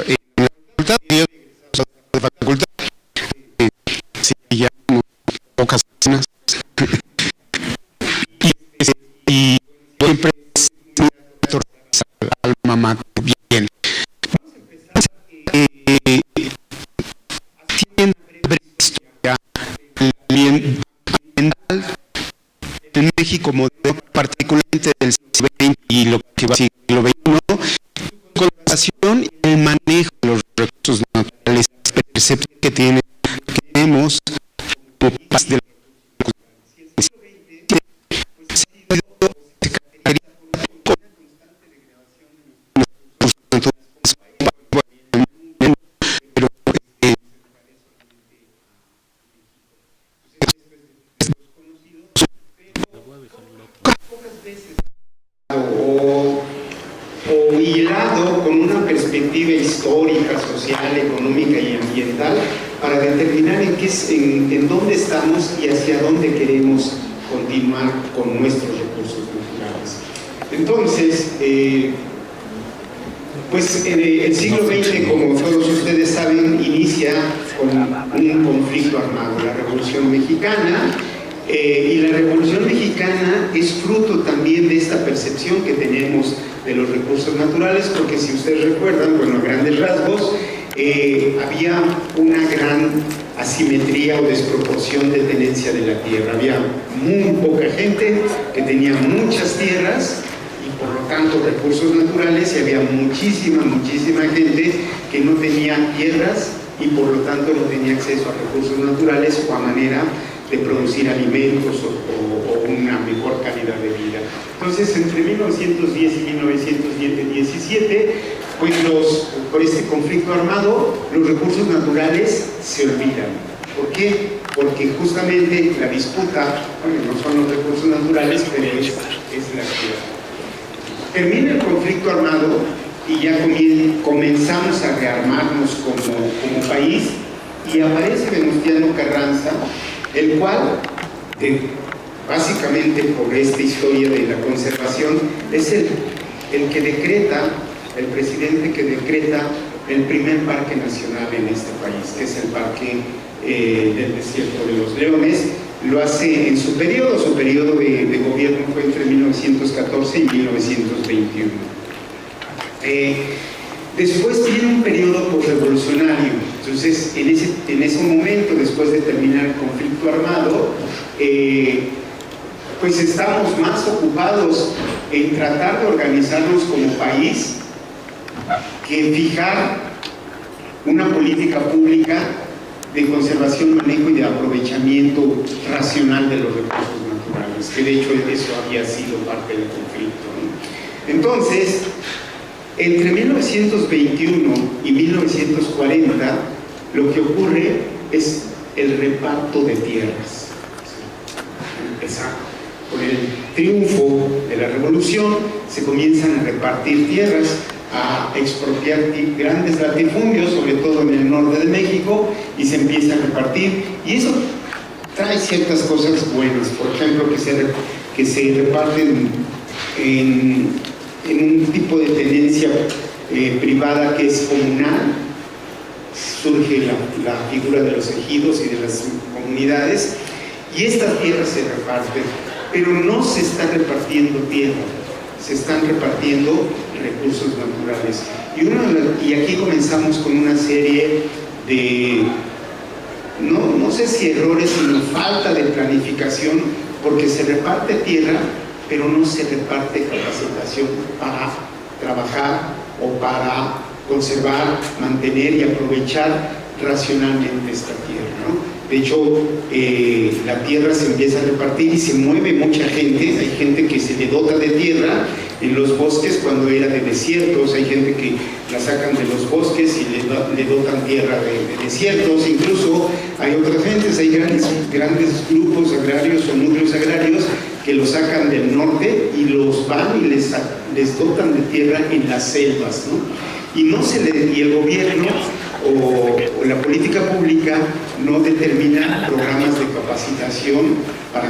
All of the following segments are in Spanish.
en la facultad, sí, ya pocas personas, y siempre es alma mater, bien. Haciendo breve historia ambiental en México moderno, particularmente del siglo XX y lo que va al siglo XXI, colaboración y el manejo de los recursos naturales, percepción que tenemos como parte de la o hilado con una perspectiva histórica, social, económica y ambiental para determinar en dónde estamos y hacia dónde queremos continuar con nuestros recursos naturales. Entonces, pues el siglo XX, como todos ustedes saben, inicia con un conflicto armado, la Revolución Mexicana. Y la Revolución Mexicana es fruto también de esta percepción que tenemos de los recursos naturales, porque si ustedes recuerdan, bueno, a grandes rasgos, había una gran asimetría o desproporción de tenencia de la tierra. Había muy poca gente que tenía muchas tierras y por lo tanto recursos naturales, y había muchísima gente que no tenía tierras y por lo tanto no tenía acceso a recursos naturales o a manera de producir alimentos o una mejor calidad de vida. Entonces, entre 1910 y 1917, pues por este conflicto armado, los recursos naturales se olvidan. ¿Por qué? Porque justamente la disputa, bueno, no son los recursos naturales, pero es la tierra. Termina el conflicto armado y ya comenzamos a rearmarnos como país, y aparece Venustiano Carranza, el cual, básicamente por esta historia de la conservación, es el que decreta, el presidente que decreta el primer parque nacional en este país, que es el Parque del Desierto de los Leones. Lo hace en su periodo de gobierno fue entre 1914 y 1921. Después tiene un periodo posrevolucionario. Entonces, en ese momento, después de terminar el conflicto armado, pues estamos más ocupados en tratar de organizarnos como país que en fijar una política pública de conservación, manejo y de aprovechamiento racional de los recursos naturales, que de hecho eso había sido parte del conflicto, ¿no? Entonces, entre 1921 y 1940, lo que ocurre es el reparto de tierras. Empezar con el triunfo de la revolución, se comienzan a repartir tierras, a expropiar grandes latifundios, sobre todo en el norte de México, y se empieza a repartir, y eso trae ciertas cosas buenas. Por ejemplo, que se reparten en un tipo de tenencia privada que es comunal. Surge la figura de los ejidos y de las comunidades, y estas tierras se reparten, pero no se está repartiendo tierra, se están repartiendo recursos naturales. Y aquí comenzamos con una serie de, no sé si errores, sino falta de planificación, porque se reparte tierra, pero no se reparte capacitación para trabajar o para conservar, mantener y aprovechar racionalmente esta tierra, ¿no? De hecho, la tierra se empieza a repartir y se mueve mucha gente. Hay gente que se le dota de tierra en los bosques cuando era de desiertos, hay gente que la sacan de los bosques y le dotan tierra de desiertos. Incluso hay otras gentes, hay grandes grupos agrarios o núcleos agrarios que los sacan del norte y los van y les dotan de tierra en las selvas, ¿no? Y el gobierno o la política pública no determina programas de capacitación para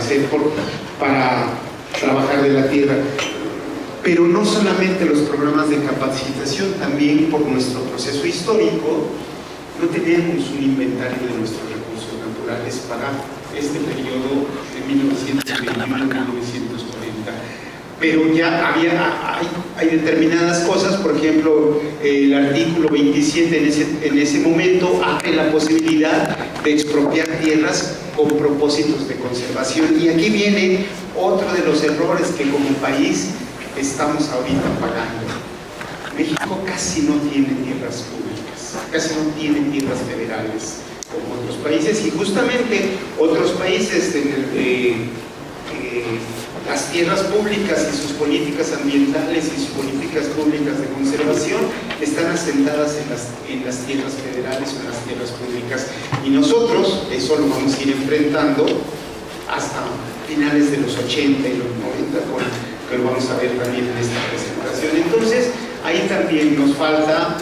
trabajar de la tierra. pero no solamente los programas de capacitación, también por nuestro proceso histórico, no tenemos un inventario de nuestros recursos naturales para este periodo de 1921 a 1940. Pero ya hay determinadas cosas, por ejemplo, el artículo 27 en ese momento abre la posibilidad de expropiar tierras con propósitos de conservación. Y aquí viene otro de los errores que como país estamos ahorita pagando. México casi no tiene tierras públicas, casi no tiene tierras federales como otros países, y justamente otros países las tierras públicas y sus políticas ambientales y sus políticas públicas de conservación están asentadas en las tierras federales o en las tierras públicas, y nosotros eso lo vamos a ir enfrentando hasta finales de los 80 y los 90, que lo vamos a ver también en esta presentación. Entonces ahí también nos falta,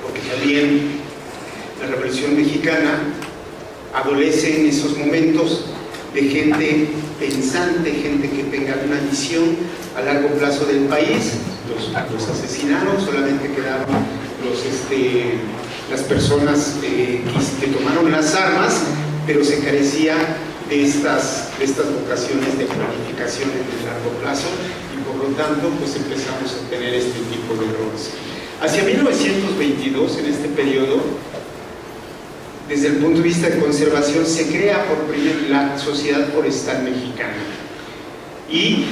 porque también la Revolución Mexicana adolece en esos momentos de gente pensante, gente que tenga una visión a largo plazo del país. Los asesinaron, solamente quedaron las personas que tomaron las armas, pero se carecía de estas vocaciones de planificación en el largo plazo, y por lo tanto pues empezamos a tener este tipo de errores. Hacia 1922, en este periodo, desde el punto de vista de conservación, se crea por primera vez la Sociedad Forestal Mexicana, y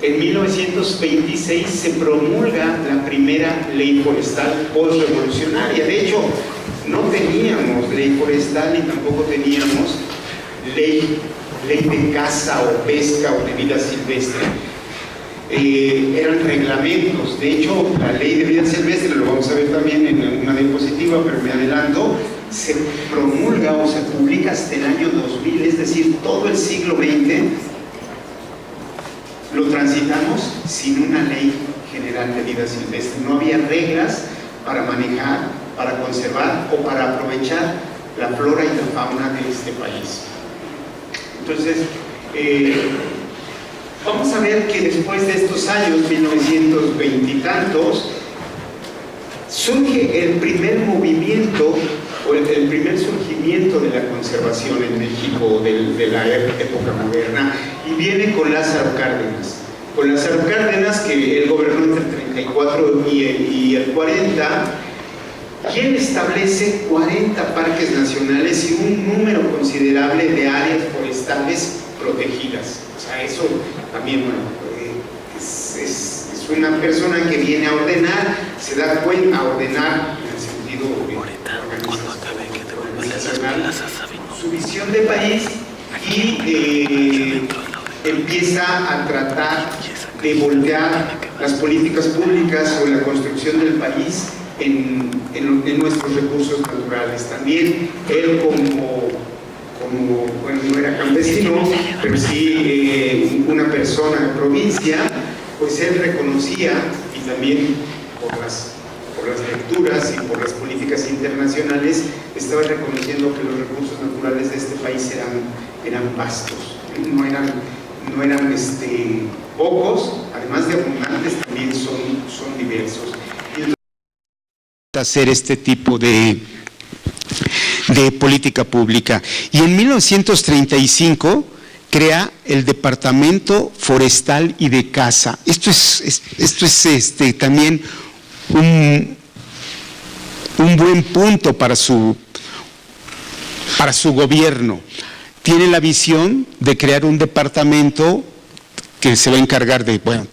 en 1926 se promulga la primera ley forestal postrevolucionaria. De hecho, no teníamos ley forestal ni tampoco teníamos ley de caza o pesca o de vida silvestre. Eran reglamentos. De hecho, la ley de vida silvestre, lo vamos a ver también en una diapositiva, pero me adelanto, se promulga o se publica hasta el año 2000, es decir, todo el siglo XX lo transitamos sin una ley general de vida silvestre. No había reglas para manejar, para conservar o para aprovechar la flora y la fauna de este país. Entonces, vamos a ver que después de estos años, 1920 y tantos, surge el primer movimiento o el primer surgimiento de la conservación en México de la época moderna, y viene con Lázaro Cárdenas. Con Lázaro Cárdenas, que él gobernó entre el 34 y el 40, quien establece 40 parques nacionales y un número considerable de áreas forestales protegidas. O sea, eso también, bueno, es una persona que viene a ordenar, se da cuenta a ordenar en el sentido organizacional su visión de país, y empieza a tratar de voltear las políticas públicas o la construcción del país en nuestros recursos naturales. También él como bueno, no era campesino, pero sí una persona de provincia, pues él reconocía, y también por las lecturas y por las políticas internacionales, estaba reconociendo que los recursos naturales de este país eran vastos, no eran pocos, además de abundantes, también son diversos. Y entonces, hacer este tipo de política pública. Y en 1935 crea el Departamento Forestal y de Caza. Esto es también un buen punto para su gobierno. Tiene la visión de crear un departamento que se va a encargar de, bueno,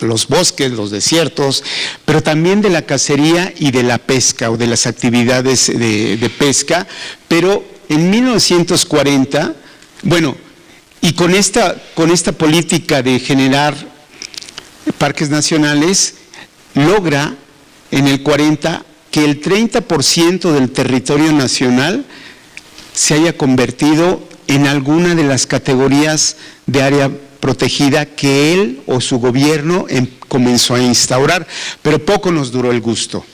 los bosques, los desiertos, pero también de la cacería y de la pesca o de las actividades de pesca. Pero en 1940, bueno, y con esta política de generar parques nacionales, logra en el 40 que el 30% del territorio nacional se haya convertido en alguna de las categorías de área protegida que él o su gobierno comenzó a instaurar. Pero poco nos duró el gusto,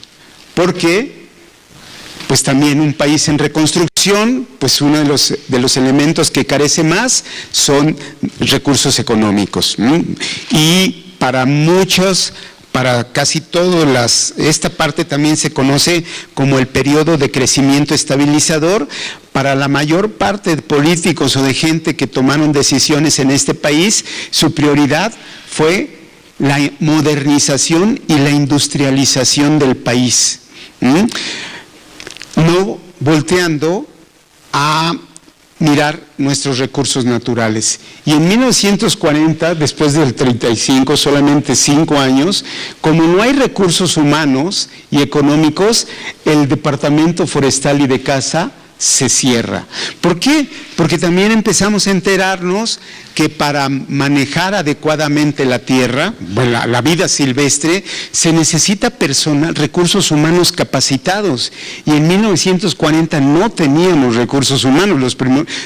porque pues también un país en reconstrucción, pues uno de los elementos que carece más son recursos económicos, ¿no? Y para muchos, para casi todas esta parte también se conoce como el periodo de crecimiento estabilizador. Para la mayor parte de políticos o de gente que tomaron decisiones en este país, su prioridad fue la modernización y la industrialización del país, no volteando a mirar nuestros recursos naturales. Y en 1940, después del 35, solamente 5 años, como no hay recursos humanos y económicos, el Departamento Forestal y de Caza se cierra. ¿Por qué? Porque también empezamos a enterarnos que para manejar adecuadamente la tierra, bueno, la vida silvestre, se necesita recursos humanos capacitados. Y en 1940 no teníamos recursos humanos.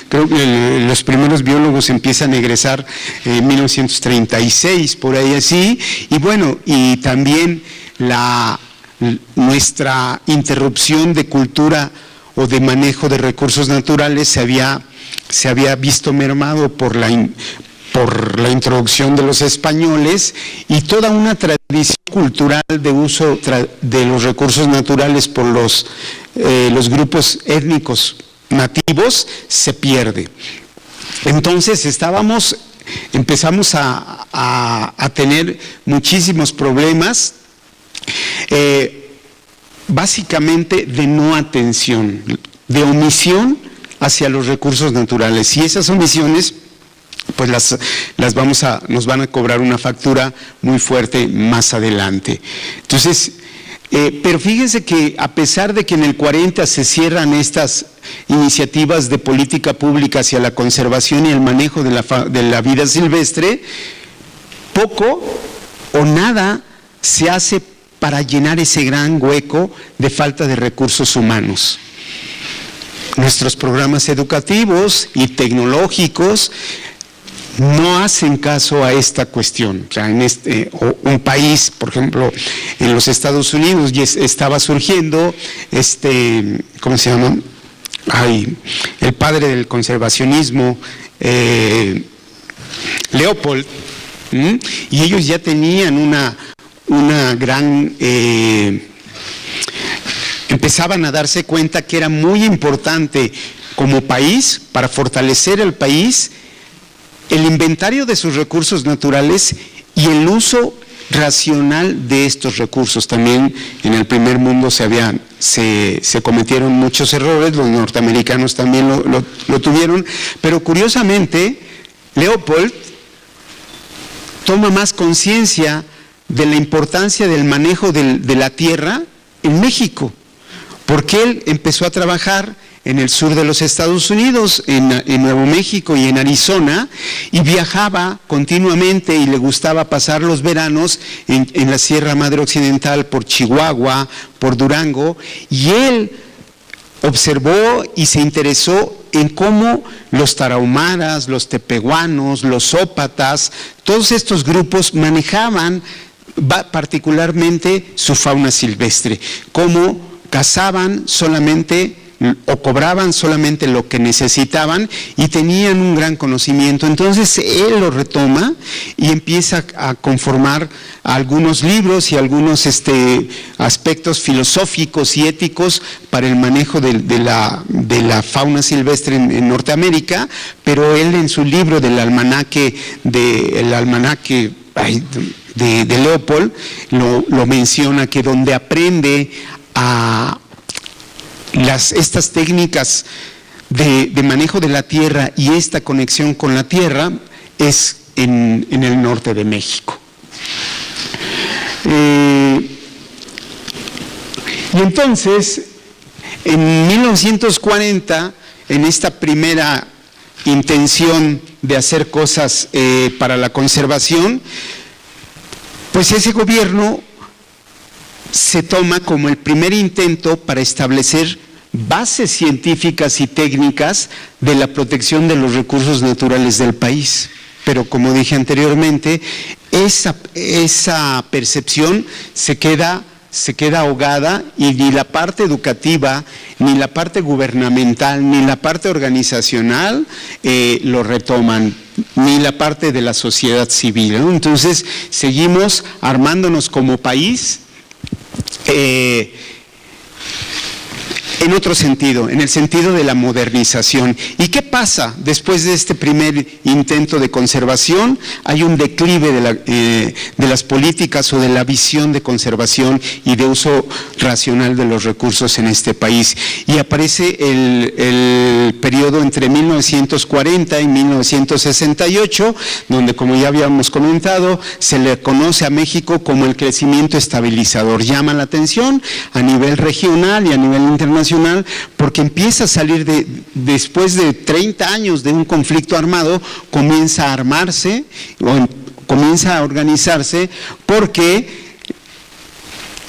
Creo que los primeros biólogos empiezan a egresar en 1936, por ahí así. Y bueno, y también nuestra interrupción de cultura o de manejo de recursos naturales se había visto mermado por la introducción de los españoles y toda una tradición cultural de uso de los recursos naturales por los grupos étnicos nativos se pierde. Entonces empezamos a tener muchísimos problemas, básicamente de no atención, de omisión hacia los recursos naturales. Y esas omisiones, pues nos van a cobrar una factura muy fuerte más adelante. Entonces, pero fíjense que a pesar de que en el 40 se cierran estas iniciativas de política pública hacia la conservación y el manejo de la vida silvestre, poco o nada se hace para llenar ese gran hueco de falta de recursos humanos. Nuestros programas educativos y tecnológicos no hacen caso a esta cuestión. O sea, un país, por ejemplo, en los Estados Unidos ya estaba surgiendo ¿cómo se llama? El padre del conservacionismo, Leopold, y ellos ya tenían una gran, empezaban a darse cuenta que era muy importante como país, para fortalecer el país, el inventario de sus recursos naturales y el uso racional de estos recursos. También en el primer mundo se cometieron muchos errores, los norteamericanos también lo tuvieron, pero curiosamente Leopold toma más conciencia de la importancia del manejo de la tierra en México, porque él empezó a trabajar en el sur de los Estados Unidos, en Nuevo México y en Arizona, y viajaba continuamente y le gustaba pasar los veranos en la Sierra Madre Occidental, por Chihuahua, por Durango, y él observó y se interesó en cómo los tarahumaras, los tepehuanos, los ópatas, todos estos grupos manejaban particularmente su fauna silvestre, cómo cazaban solamente o cobraban solamente lo que necesitaban y tenían un gran conocimiento. Entonces él lo retoma y empieza a conformar algunos libros y algunos aspectos filosóficos y éticos para el manejo de la fauna silvestre en Norteamérica, pero él en su libro del almanaque de Leopold lo menciona, que donde aprende a estas técnicas de manejo de la tierra y esta conexión con la tierra es en el norte de México. Y entonces, en 1940, en esta primera intención de hacer cosas para la conservación, pues ese gobierno se toma como el primer intento para establecer bases científicas y técnicas de la protección de los recursos naturales del país. Pero como dije anteriormente, esa percepción se queda se queda ahogada y ni la parte educativa, ni la parte gubernamental, ni la parte organizacional lo retoman, ni la parte de la sociedad civil, ¿no? Entonces, seguimos armándonos como país en otro sentido, en el sentido de la modernización. ¿Y qué pasa después de este primer intento de conservación? Hay un declive de las políticas o de la visión de conservación y de uso racional de los recursos en este país. Y aparece el periodo entre 1940 y 1968, donde, como ya habíamos comentado, se le conoce a México como el crecimiento estabilizador. Llama la atención a nivel regional y a nivel internacional, porque empieza a salir después de 30 años de un conflicto armado, comienza a armarse, comienza a organizarse, porque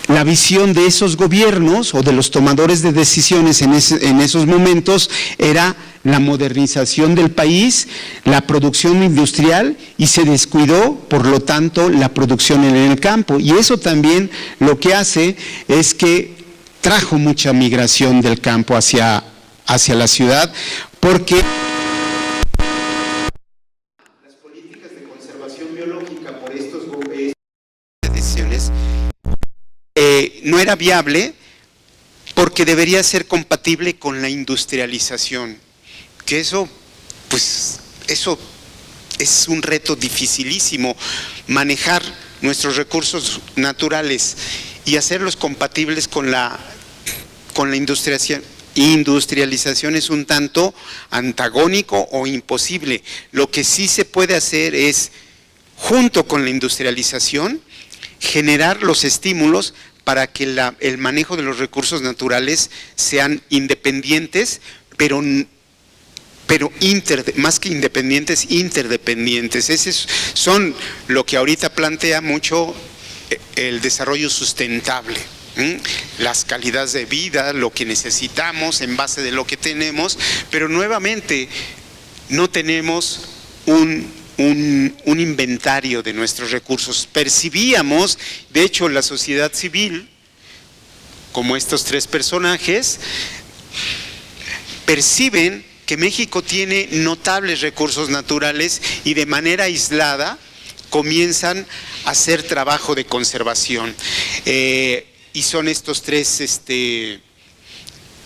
la visión de esos gobiernos o de los tomadores de decisiones en esos momentos era la modernización del país, la producción industrial, y se descuidó, por lo tanto, la producción en el campo. Y eso también lo que hace es que trajo mucha migración del campo hacia la ciudad, porque las políticas de conservación biológica por estos decisiones no era viable, porque debería ser compatible con la industrialización, que eso es un reto dificilísimo, manejar nuestros recursos naturales y hacerlos compatibles con la industrialización es un tanto antagónico o imposible. Lo que sí se puede hacer es, junto con la industrialización, generar los estímulos para que el manejo de los recursos naturales sean independientes, pero más que independientes, interdependientes. Esos son lo que ahorita plantea mucho el desarrollo sustentable, las calidades de vida, lo que necesitamos en base de lo que tenemos, pero nuevamente no tenemos un inventario de nuestros recursos. Percibíamos, de hecho, la sociedad civil, como estos tres personajes, perciben que México tiene notables recursos naturales y de manera aislada comienzan a hacer trabajo de conservación. Y son estos tres,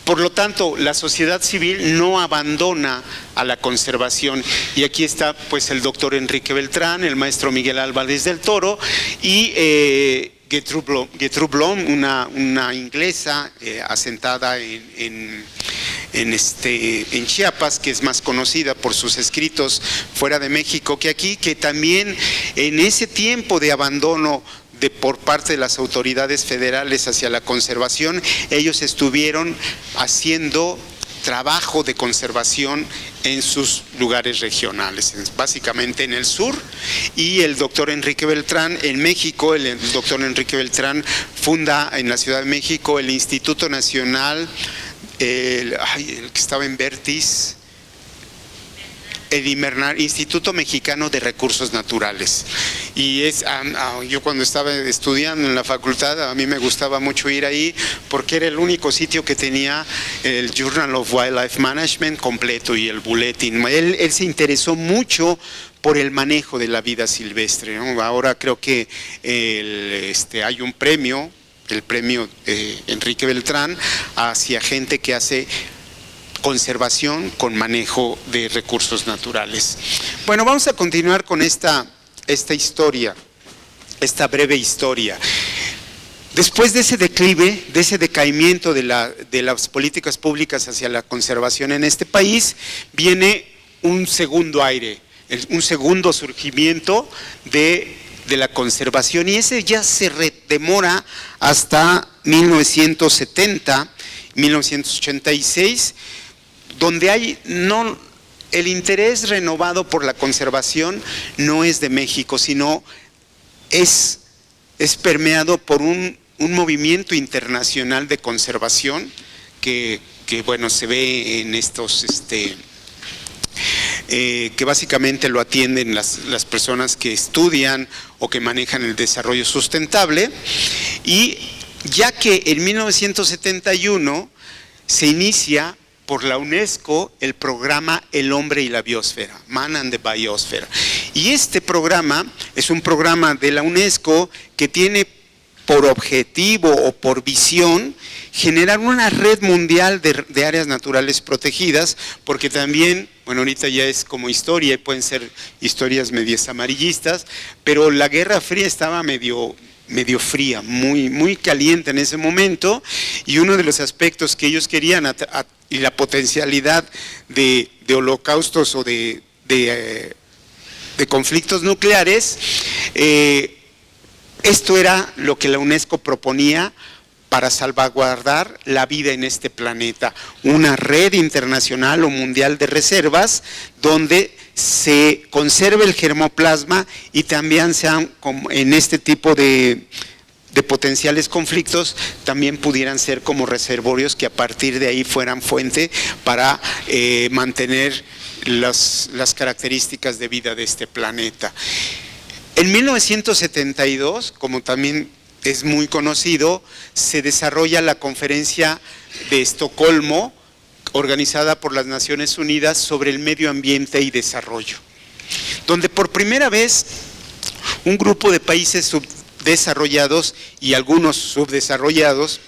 por lo tanto, la sociedad civil no abandona a la conservación. Y aquí está pues el doctor Enrique Beltrán, el maestro Miguel Álvarez del Toro y Gertrude Blom, una inglesa asentada en Chiapas, que es más conocida por sus escritos fuera de México que aquí, que también en ese tiempo de abandono por parte de las autoridades federales hacia la conservación, ellos estuvieron haciendo trabajo de conservación en sus lugares regionales, básicamente en el sur. Y el doctor Enrique Beltrán en México, el doctor Enrique Beltrán funda en la Ciudad de México el Instituto Nacional, el que estaba en Vertis, el Instituto Mexicano de Recursos Naturales. Y yo cuando estaba estudiando en la facultad, a mí me gustaba mucho ir ahí porque era el único sitio que tenía el Journal of Wildlife Management completo y el bulletin. Él se interesó mucho por el manejo de la vida silvestre, ¿no? Ahora creo que hay un premio, el premio Enrique Beltrán, hacia gente que hace conservación con manejo de recursos naturales. Bueno, vamos a continuar con esta historia, esta breve historia. Después de ese declive, de ese decaimiento de las políticas públicas hacia la conservación en este país, viene un segundo aire, un segundo surgimiento de la conservación, y ese ya se demora hasta 1970, 1986, donde hay el interés renovado por la conservación no es de México, sino es permeado por un movimiento internacional de conservación que bueno, se ve en estos que básicamente lo atienden las personas que estudian o que manejan el desarrollo sustentable, y ya que en 1971 se inicia por la UNESCO el programa El Hombre y la Biosfera, Man and the Biosphere. Y este programa es un programa de la UNESCO que tiene por objetivo o por visión generar una red mundial de áreas naturales protegidas, porque también, bueno, ahorita ya es como historia y pueden ser historias medias amarillistas, pero la Guerra Fría estaba medio fría, muy caliente en ese momento, y uno de los aspectos que ellos querían y la potencialidad de holocaustos o de conflictos nucleares, esto era lo que la UNESCO proponía para salvaguardar la vida en este planeta, una red internacional o mundial de reservas donde se conserve el germoplasma y también sean, como en este tipo de potenciales conflictos, también pudieran ser como reservorios que a partir de ahí fueran fuente para mantener las características de vida de este planeta. En 1972, como también es muy conocido, se desarrolla la Conferencia de Estocolmo, organizada por las Naciones Unidas sobre el medio ambiente y desarrollo, donde por primera vez un grupo de países subdesarrollados y algunos subdesarrollados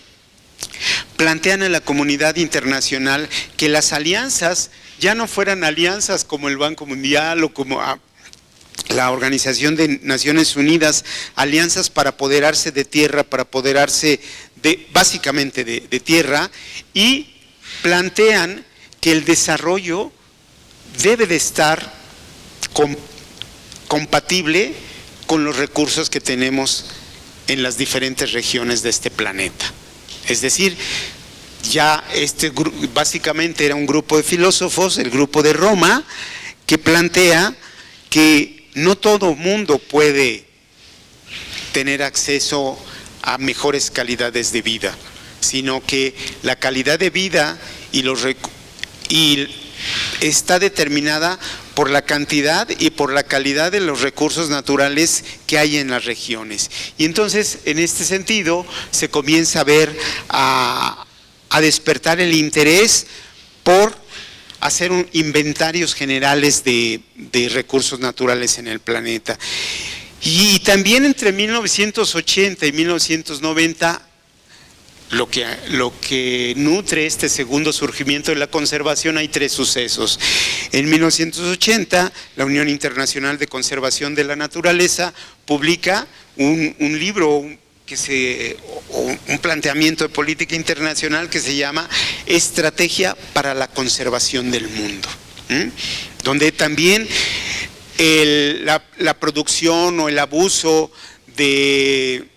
plantean a la comunidad internacional que las alianzas ya no fueran alianzas como el Banco Mundial o como la Organización de Naciones Unidas, alianzas para apoderarse de tierra, para apoderarse básicamente de tierra, y plantean que el desarrollo debe de estar compatible con los recursos que tenemos en las diferentes regiones de este planeta. Es decir, ya básicamente era un grupo de filósofos, el grupo de Roma, que plantea que no todo mundo puede tener acceso a mejores calidades de vida, sino que la calidad de vida y está determinada por la cantidad y por la calidad de los recursos naturales que hay en las regiones. Y entonces, en este sentido, se comienza a ver, a despertar el interés por hacer inventarios generales de recursos naturales en el planeta. Y también entre 1980 y 1990, lo que nutre este segundo surgimiento de la conservación, hay tres sucesos. En 1980, la Unión Internacional de Conservación de la Naturaleza publica un libro, un planteamiento de política internacional que se llama Estrategia para la Conservación del Mundo, donde también la producción o el abuso de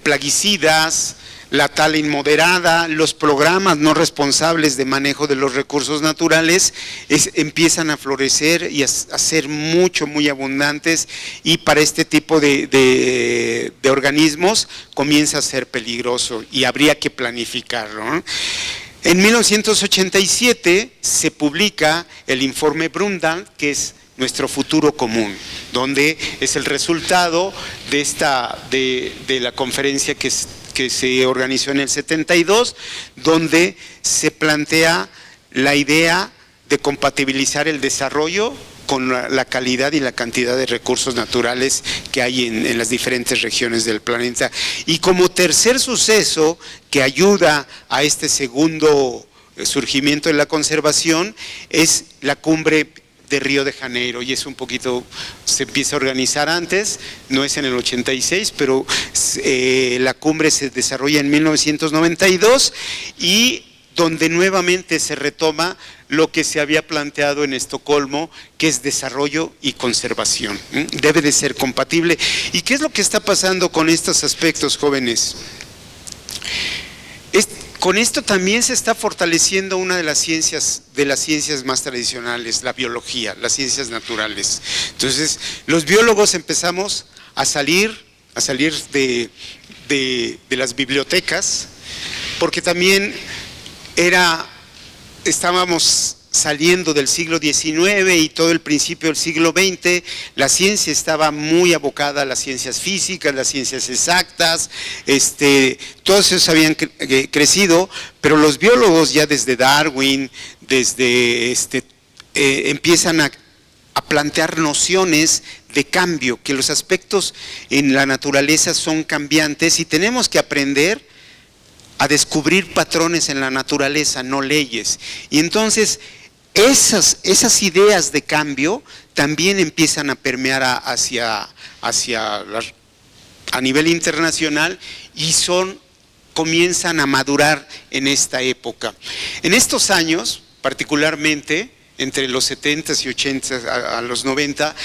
plaguicidas, la tala inmoderada, los programas no responsables de manejo de los recursos naturales empiezan a florecer y a ser muy abundantes, y para este tipo de organismos comienza a ser peligroso y habría que planificarlo, ¿no? En 1987 se publica el informe Brundtland, que es Nuestro Futuro Común, donde es el resultado de la conferencia que se organizó en el 72, donde se plantea la idea de compatibilizar el desarrollo con la calidad y la cantidad de recursos naturales que hay en las diferentes regiones del planeta. Y como tercer suceso que ayuda a este segundo surgimiento de la conservación es la cumbre de Río de Janeiro, y es un poquito, se empieza a organizar antes, no es en el 86, pero la cumbre se desarrolla en 1992, y donde nuevamente se retoma lo que se había planteado en Estocolmo, que es desarrollo y conservación. Debe de ser compatible. ¿Y qué es lo que está pasando con estos aspectos, jóvenes? Con esto también se está fortaleciendo una de las ciencias más tradicionales, la biología, las ciencias naturales. Entonces, los biólogos empezamos a salir de las bibliotecas, porque también estábamos saliendo del siglo XIX y todo el principio del siglo XX, la ciencia estaba muy abocada a las ciencias físicas, las ciencias exactas, todos esos habían crecido, pero los biólogos ya desde Darwin, empiezan a plantear nociones de cambio, que los aspectos en la naturaleza son cambiantes y tenemos que aprender a descubrir patrones en la naturaleza, no leyes. Y entonces esas ideas de cambio también empiezan a permear a nivel internacional y comienzan a madurar en esta época. En estos años, particularmente entre los 70s y 80s a los 90,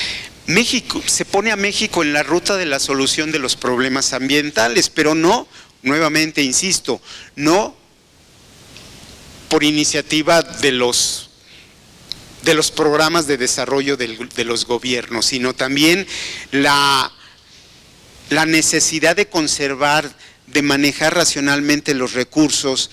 México se pone a México en la ruta de la solución de los problemas ambientales, pero no, nuevamente insisto, no por iniciativa de los programas de desarrollo de los gobiernos, sino también la necesidad de conservar, de manejar racionalmente los recursos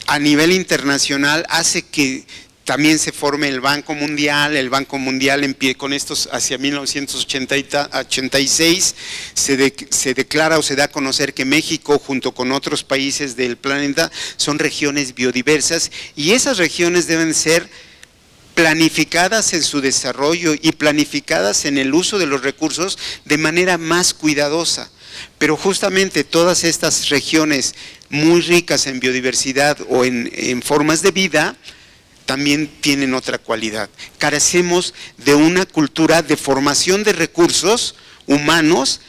a nivel internacional hace que también se forme el Banco Mundial. El Banco Mundial con estos hacia 1986 se declara o se da a conocer que México junto con otros países del planeta son regiones biodiversas y esas regiones deben ser planificadas en su desarrollo y planificadas en el uso de los recursos de manera más cuidadosa. Pero justamente todas estas regiones muy ricas en biodiversidad o en formas de vida también tienen otra cualidad. Carecemos de una cultura de formación de recursos humanos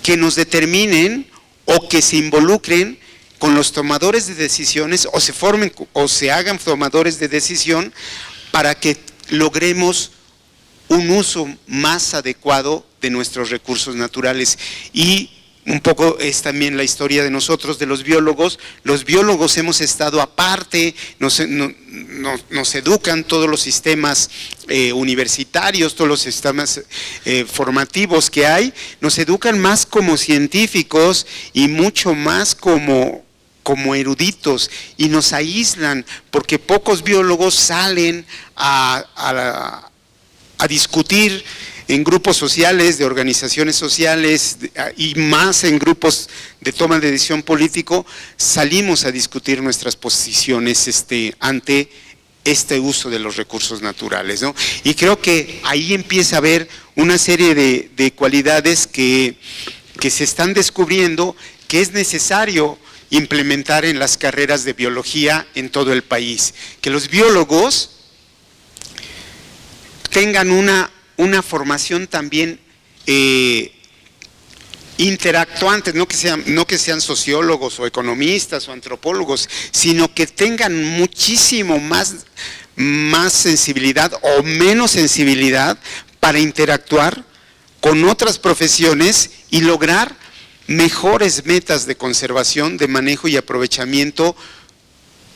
que nos determinen o que se involucren con los tomadores de decisiones o se formen o se hagan tomadores de decisión para que logremos un uso más adecuado de nuestros recursos naturales. Y un poco es también la historia de nosotros, de los biólogos. Los biólogos hemos estado aparte, nos educan todos los sistemas universitarios, todos los sistemas formativos que hay, nos educan más como científicos y mucho más como eruditos y nos aíslan porque pocos biólogos salen a discutir en grupos sociales, de organizaciones sociales y más en grupos de toma de decisión político, salimos a discutir nuestras posiciones ante este uso de los recursos naturales, ¿no? Y creo que ahí empieza a haber una serie de cualidades que se están descubriendo que es necesario implementar en las carreras de biología en todo el país. Que los biólogos tengan una formación también interactuantes, no que sean sociólogos o economistas o antropólogos, sino que tengan muchísimo más sensibilidad o menos sensibilidad para interactuar con otras profesiones y lograr mejores metas de conservación, de manejo y aprovechamiento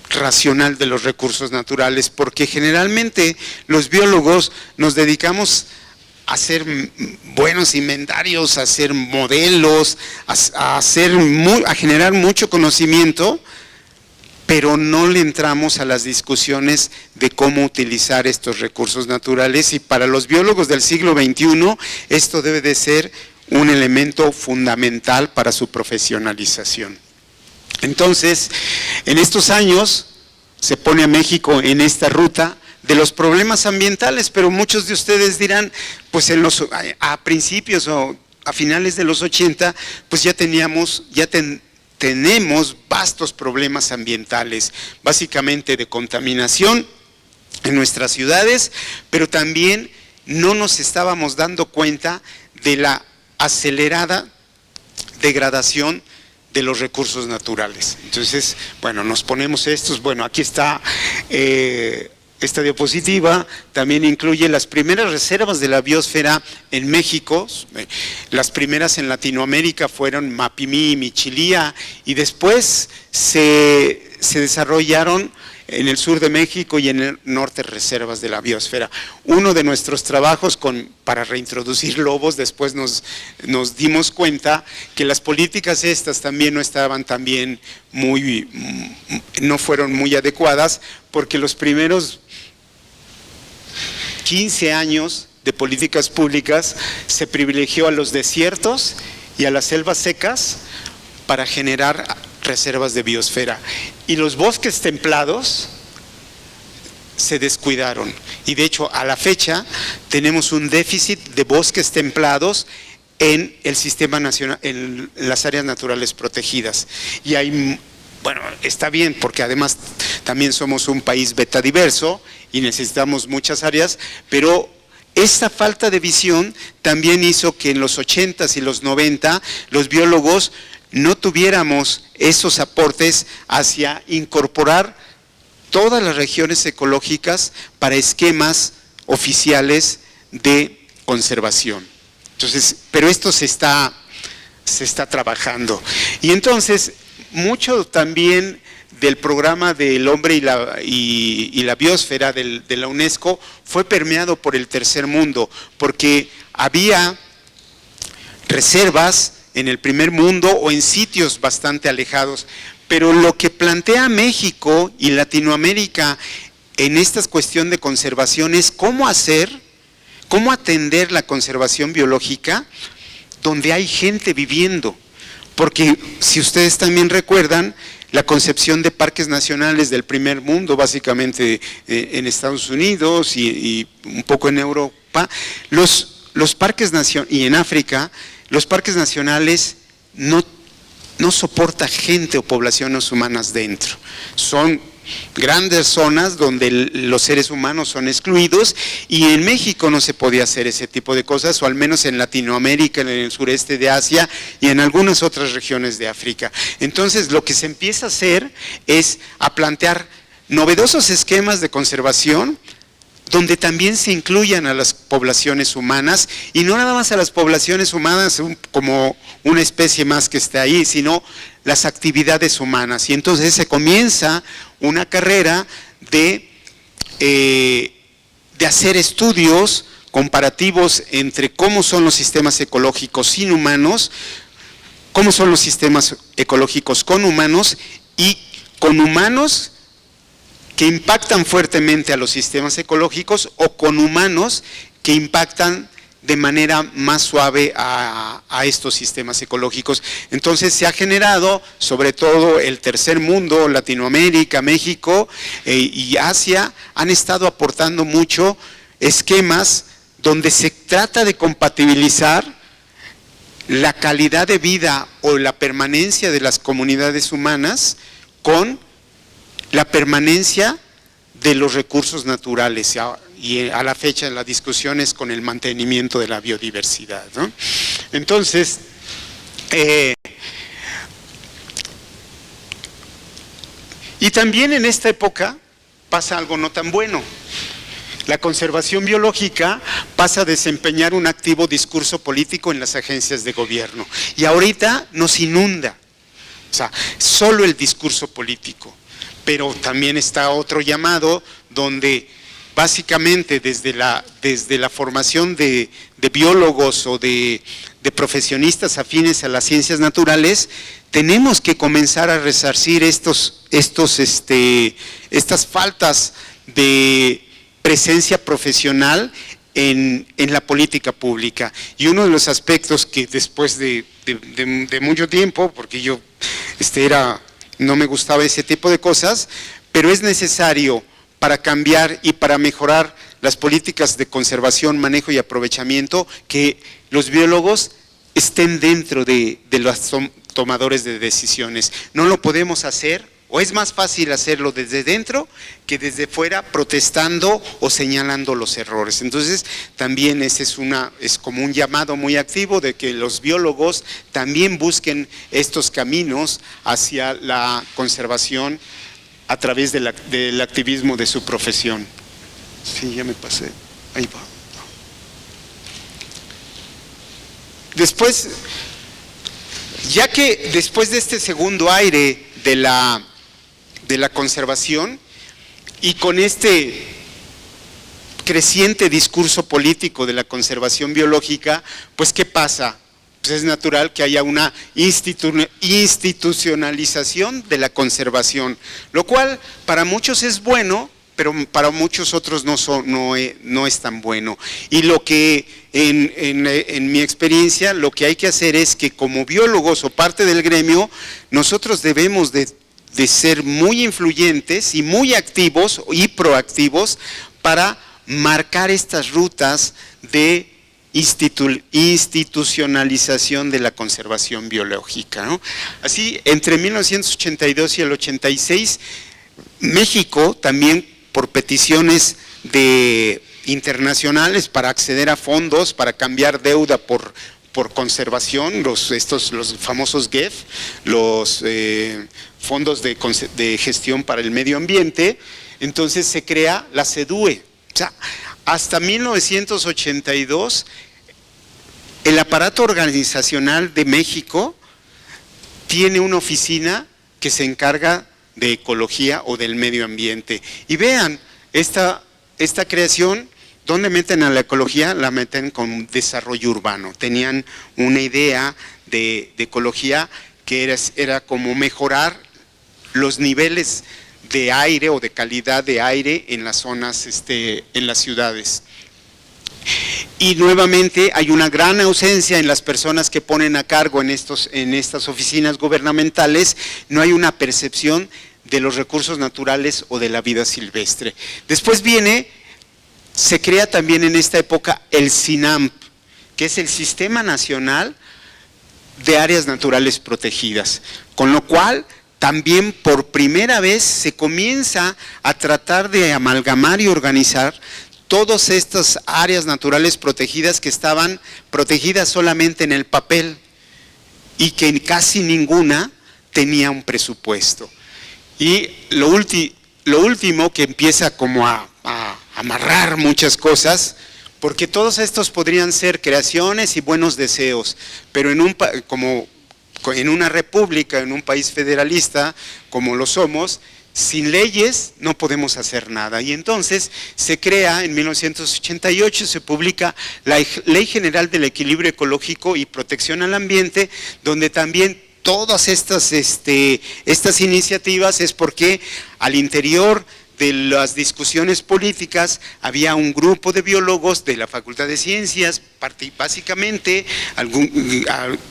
racional de los recursos naturales, porque generalmente los biólogos nos dedicamos a hacer buenos inventarios, a hacer modelos, a generar mucho conocimiento, pero no le entramos a las discusiones de cómo utilizar estos recursos naturales, y para los biólogos del siglo XXI esto debe de ser un elemento fundamental para su profesionalización. Entonces, en estos años se pone a México en esta ruta de los problemas ambientales, pero muchos de ustedes dirán, pues a principios o a finales de los 80, pues ya tenemos vastos problemas ambientales, básicamente de contaminación en nuestras ciudades, pero también no nos estábamos dando cuenta de la acelerada degradación de los recursos naturales. Entonces, bueno, nos ponemos estos, bueno, aquí está esta diapositiva, también incluye las primeras reservas de la biosfera en México. Las primeras en Latinoamérica fueron Mapimí y Michilía, y después se desarrollaron en el sur de México y en el norte reservas de la biosfera. Uno de nuestros trabajos para reintroducir lobos, después nos dimos cuenta que las políticas estas también no estaban también no fueron muy adecuadas, porque los primeros 15 años de políticas públicas se privilegió a los desiertos y a las selvas secas para generar reservas de biosfera, y los bosques templados se descuidaron, y de hecho a la fecha tenemos un déficit de bosques templados en el sistema nacional, en las áreas naturales protegidas. Y hay, bueno, está bien, porque además también somos un país betadiverso y necesitamos muchas áreas, pero esta falta de visión también hizo que en los 80s y los 90 los biólogos no tuviéramos esos aportes hacia incorporar todas las regiones ecológicas para esquemas oficiales de conservación. Entonces, pero esto se está trabajando. Y entonces, mucho también del programa del hombre y la biosfera de la UNESCO fue permeado por el tercer mundo, porque había reservas en el primer mundo o en sitios bastante alejados, pero lo que plantea México y Latinoamérica en esta cuestión de conservación es cómo atender la conservación biológica donde hay gente viviendo, porque si ustedes también recuerdan, la concepción de parques nacionales del primer mundo, básicamente en Estados Unidos y un poco en Europa, los parques nacionales, y en África, los parques nacionales no soporta gente o poblaciones humanas dentro. Son grandes zonas donde los seres humanos son excluidos, y en México no se podía hacer ese tipo de cosas, o al menos en Latinoamérica, en el sureste de Asia y en algunas otras regiones de África. Entonces lo que se empieza a hacer es a plantear novedosos esquemas de conservación donde también se incluyan a las poblaciones humanas, y no nada más a las poblaciones humanas como una especie más que está ahí, sino las actividades humanas. Y entonces se comienza una carrera de hacer estudios comparativos entre cómo son los sistemas ecológicos sin humanos, cómo son los sistemas ecológicos con humanos y con humanos que impactan fuertemente a los sistemas ecológicos, o con humanos que impactan de manera más suave a estos sistemas ecológicos. Entonces se ha generado, sobre todo el tercer mundo, Latinoamérica, México y Asia, han estado aportando mucho esquemas donde se trata de compatibilizar la calidad de vida o la permanencia de las comunidades humanas con la permanencia de los recursos naturales, y a la fecha la discusión es con el mantenimiento de la biodiversidad, ¿no? Entonces, y también en esta época pasa algo no tan bueno. La conservación biológica pasa a desempeñar un activo discurso político en las agencias de gobierno, y ahorita nos inunda, o sea, solo el discurso político. Pero también está otro llamado donde básicamente desde la formación de biólogos o de profesionistas afines a las ciencias naturales, tenemos que comenzar a resarcir estas faltas de presencia profesional en la política pública. Y uno de los aspectos que después de mucho tiempo, porque yo no me gustaba ese tipo de cosas, pero es necesario para cambiar y para mejorar las políticas de conservación, manejo y aprovechamiento, que los biólogos estén dentro de los tomadores de decisiones. No lo podemos hacer, o es más fácil hacerlo desde dentro que desde fuera, protestando o señalando los errores. Entonces también ese es como un llamado muy activo de que los biólogos también busquen estos caminos hacia la conservación a través del activismo de su profesión. Sí, ya me pasé, ahí va. Después, ya que después de este segundo aire de la conservación, Y con este creciente discurso político de la conservación biológica, pues ¿qué pasa? Pues es natural que haya una institucionalización de la conservación, lo cual para muchos es bueno, pero para muchos otros no es tan bueno. Y lo que en mi experiencia, lo que hay que hacer es que como biólogos o parte del gremio, nosotros debemos de ser muy influyentes y muy activos y proactivos para marcar estas rutas de institucionalización de la conservación biológica, ¿no? Así, entre 1982 y el 86, México también por peticiones internacionales para acceder a fondos, para cambiar deuda por conservación, los famosos GEF, los fondos de gestión para el medio ambiente, entonces se crea la CEDUE. O sea, hasta 1982, el aparato organizacional de México tiene una oficina que se encarga de ecología o del medio ambiente. Y vean, esta creación, ¿dónde meten a la ecología? La meten con desarrollo urbano. Tenían una idea de ecología que era como mejorar los niveles de aire o de calidad de aire en las zonas, en las ciudades. Y nuevamente hay una gran ausencia en las personas que ponen a cargo en estas oficinas gubernamentales, no hay una percepción de los recursos naturales o de la vida silvestre. Después se crea también en esta época el SINAMP, que es el Sistema Nacional de Áreas Naturales Protegidas, con lo cual también por primera vez se comienza a tratar de amalgamar y organizar todas estas áreas naturales protegidas que estaban protegidas solamente en el papel y que casi ninguna tenía un presupuesto. Y lo último que empieza como a amarrar muchas cosas, porque todos estos podrían ser creaciones y buenos deseos, pero como en una república, en un país federalista como lo somos, sin leyes no podemos hacer nada. Y entonces se crea, en 1988 se publica la Ley General del Equilibrio Ecológico y Protección al Ambiente, donde también todas estas iniciativas es porque al interior de las discusiones políticas había un grupo de biólogos de la Facultad de Ciencias, básicamente,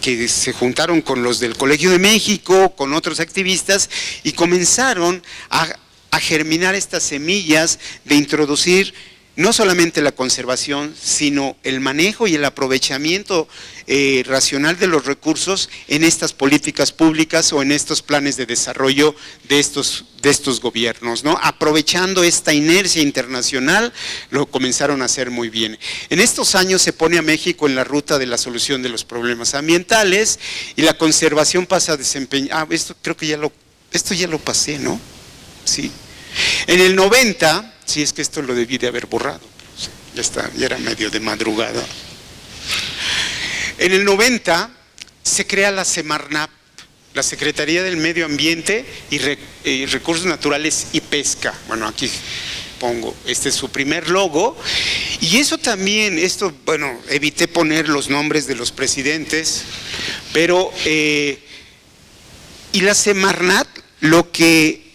que se juntaron con los del Colegio de México, con otros activistas, y comenzaron a germinar estas semillas de introducir no solamente la conservación, sino el manejo y el aprovechamiento racional de los recursos en estas políticas públicas o en estos planes de desarrollo de estos gobiernos, ¿no? Aprovechando esta inercia internacional, lo comenzaron a hacer muy bien. En estos años se pone a México en la ruta de la solución de los problemas ambientales y la conservación pasa a desempeñar, esto ya lo pasé, ¿no? Sí. En el 90, si es que esto lo debí de haber borrado, ya era medio de madrugada. En el 90 se crea la Semarnap, la Secretaría del Medio Ambiente y Recursos Naturales y Pesca. Bueno, aquí pongo, este es su primer logo. Y eso también, evité poner los nombres de los presidentes, pero, y la Semarnap lo que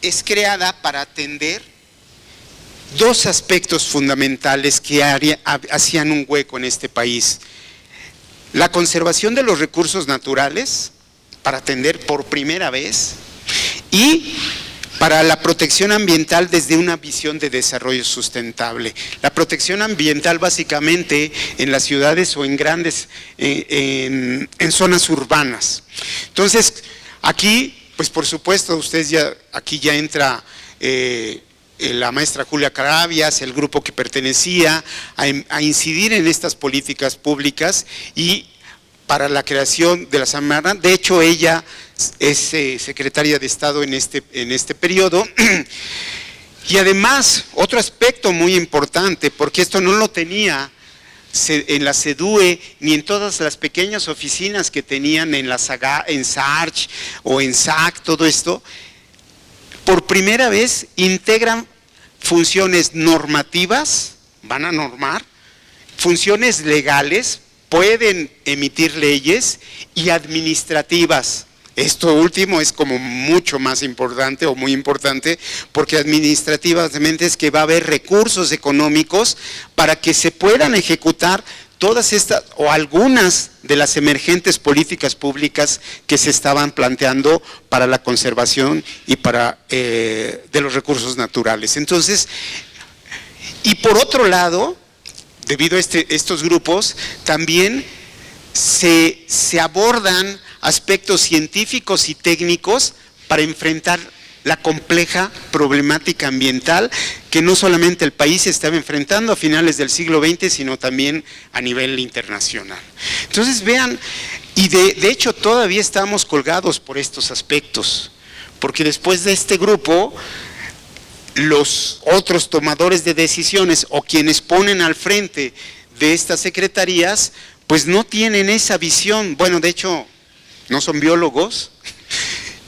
es creada para atender dos aspectos fundamentales que hacían un hueco en este país. La conservación de los recursos naturales, para atender por primera vez, y para la protección ambiental desde una visión de desarrollo sustentable. La protección ambiental básicamente en las ciudades o en zonas urbanas. Entonces, aquí, pues por supuesto, aquí ya entra la maestra Julia Carabias, el grupo que pertenecía, a incidir en estas políticas públicas y para la creación de la Semarnap. De hecho, ella es secretaria de Estado en este periodo. Y además, otro aspecto muy importante, porque esto no lo tenía en la CEDUE ni en todas las pequeñas oficinas que tenían en SARCH o en SAC, todo esto, por primera vez integran funciones normativas, van a normar, funciones legales, pueden emitir leyes, y administrativas. Esto último es como mucho más importante o muy importante, porque administrativamente es que va a haber recursos económicos para que se puedan ejecutar todas estas o algunas de las emergentes políticas públicas que se estaban planteando para la conservación y para de los recursos naturales. Entonces, y por otro lado, debido a estos grupos, también se abordan aspectos científicos y técnicos para enfrentar la compleja problemática ambiental que no solamente el país estaba enfrentando a finales del siglo XX, sino también a nivel internacional. Entonces vean, y de hecho todavía estamos colgados por estos aspectos, porque después de este grupo, los otros tomadores de decisiones o quienes ponen al frente de estas secretarías, pues no tienen esa visión, bueno, de hecho no son biólogos,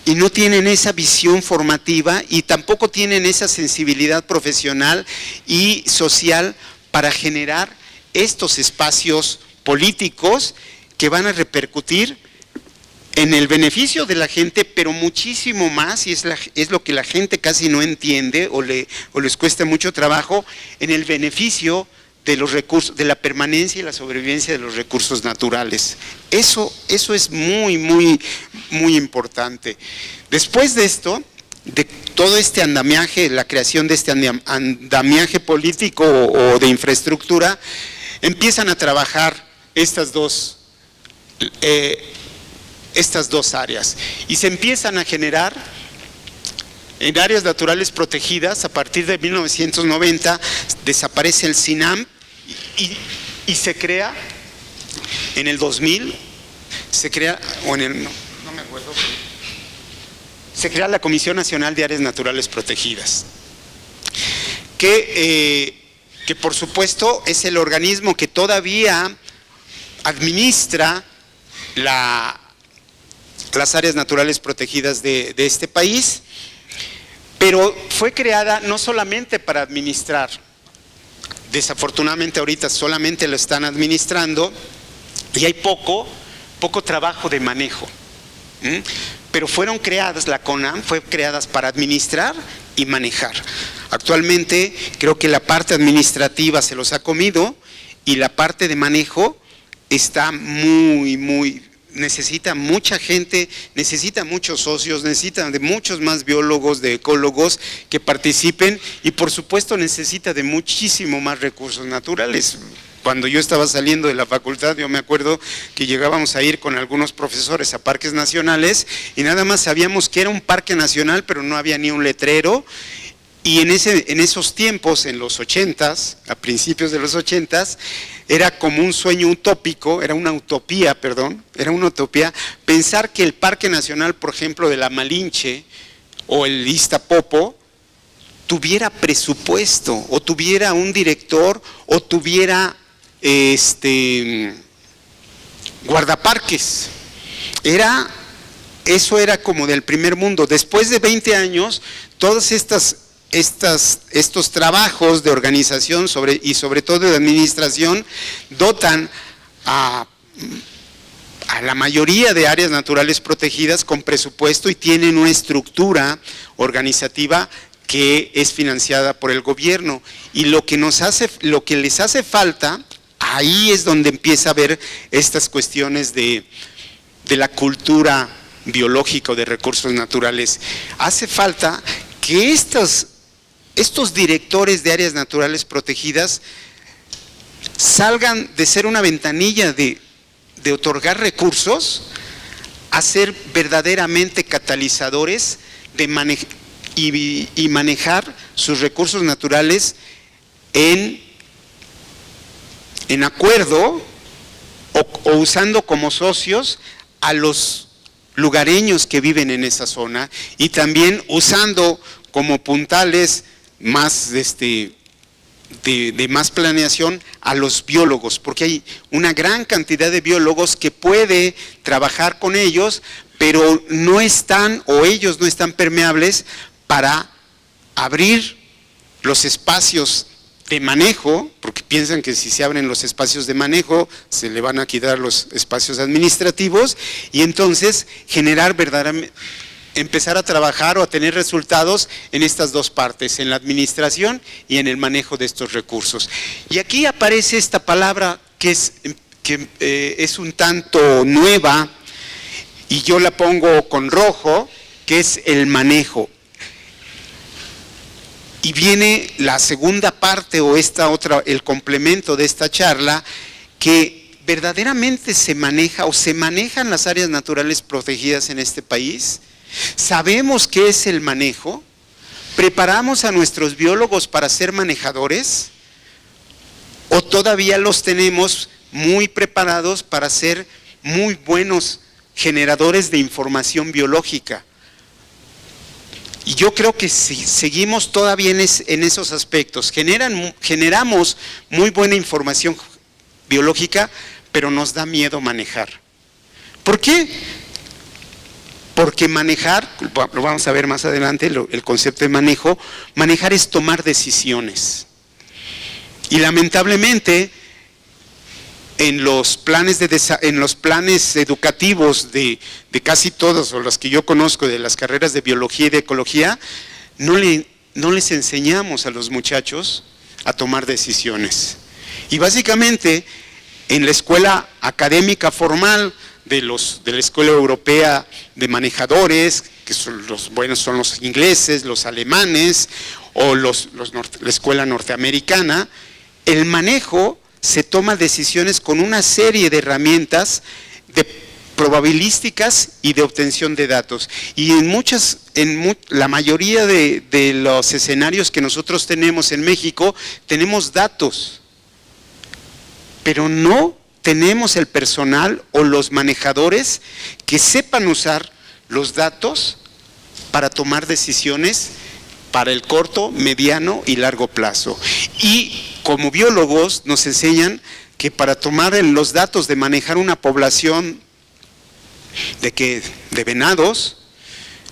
y no tienen esa visión formativa y tampoco tienen esa sensibilidad profesional y social para generar estos espacios políticos que van a repercutir en el beneficio de la gente, pero muchísimo más, y es lo que la gente casi no entiende o les cuesta mucho trabajo, en el beneficio de los recursos, de la permanencia y la sobrevivencia de los recursos naturales. Eso es muy, muy, muy importante. Después de esto, de todo este andamiaje, la creación de este andamiaje político o de infraestructura, empiezan a trabajar estas dos áreas y se empiezan a generar en áreas naturales protegidas. A partir de 1990 desaparece el CINAM y se crea en el 2000, se crea, o en el, no me acuerdo, se crea la Comisión Nacional de Áreas Naturales Protegidas, que por supuesto es el organismo que todavía administra las áreas naturales protegidas de este país, pero fue creada no solamente para administrar. Desafortunadamente ahorita solamente lo están administrando y hay poco trabajo de manejo. Pero fueron creadas, la CONAM fue creadas para administrar y manejar. Actualmente creo que la parte administrativa se los ha comido y la parte de manejo está necesita mucha gente, necesita muchos socios, necesita de muchos más biólogos, de ecólogos que participen y por supuesto necesita de muchísimo más recursos naturales. Cuando yo estaba saliendo de la facultad, yo me acuerdo que llegábamos a ir con algunos profesores a parques nacionales y nada más sabíamos que era un parque nacional, pero no había ni un letrero. Y en esos tiempos, en los 80s, a principios de los 80s, era como un sueño utópico, era una utopía pensar que el Parque Nacional, por ejemplo, de la Malinche o el Iztapopo, tuviera presupuesto, o tuviera un director, o tuviera guardaparques. Eso era como del primer mundo. Después de 20 años, todas estos trabajos de organización y sobre todo de administración dotan a la mayoría de áreas naturales protegidas con presupuesto y tienen una estructura organizativa que es financiada por el gobierno. Y lo que les hace falta, ahí es donde empieza a haber estas cuestiones de la cultura biológica de recursos naturales. Hace falta que estos directores de áreas naturales protegidas salgan de ser una ventanilla de otorgar recursos a ser verdaderamente catalizadores y manejar sus recursos naturales en acuerdo o usando como socios a los lugareños que viven en esa zona y también usando como puntales más de más planeación a los biólogos, porque hay una gran cantidad de biólogos que puede trabajar con ellos, pero no están o ellos no están permeables para abrir los espacios de manejo, porque piensan que si se abren los espacios de manejo, se le van a quitar los espacios administrativos, y entonces generar verdaderamente, empezar a trabajar o a tener resultados en estas dos partes, en la administración y en el manejo de estos recursos. Y aquí aparece esta palabra que es un tanto nueva, y yo la pongo con rojo, que es el manejo. Y viene la segunda parte o esta otra, el complemento de esta charla, que verdaderamente se maneja o se manejan las áreas naturales protegidas en este país. ¿Sabemos qué es el manejo? ¿Preparamos a nuestros biólogos para ser manejadores? ¿O todavía los tenemos muy preparados para ser muy buenos generadores de información biológica? Y yo creo que si seguimos todavía en esos aspectos, generamos muy buena información biológica, pero nos da miedo manejar. ¿Por qué? Porque manejar, lo vamos a ver más adelante, el concepto de manejo, manejar es tomar decisiones. Y lamentablemente, en los planes educativos de casi todos, o los que yo conozco de las carreras de biología y de ecología, no les enseñamos a los muchachos a tomar decisiones. Y básicamente, en la escuela académica formal de la Escuela Europea de Manejadores, que son los buenos son los ingleses, los alemanes, o la escuela norteamericana, el manejo se toma decisiones con una serie de herramientas probabilísticas y de obtención de datos. Y la mayoría de los escenarios que nosotros tenemos en México, tenemos datos, pero no tenemos el personal o los manejadores que sepan usar los datos para tomar decisiones para el corto, mediano y largo plazo. Y como biólogos nos enseñan que para tomar los datos de manejar una población de venados,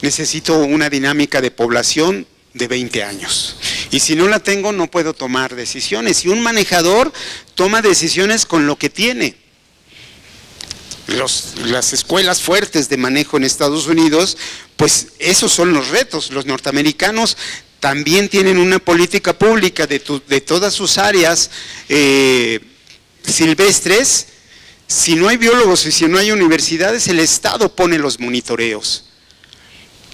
necesito una dinámica de población de 20 años. Y si no la tengo, no puedo tomar decisiones. Y un manejador toma decisiones con lo que tiene. Las escuelas fuertes de manejo en Estados Unidos, pues esos son los retos. Los norteamericanos también tienen una política pública de todas sus áreas silvestres. Si no hay biólogos y si no hay universidades, el Estado pone los monitoreos.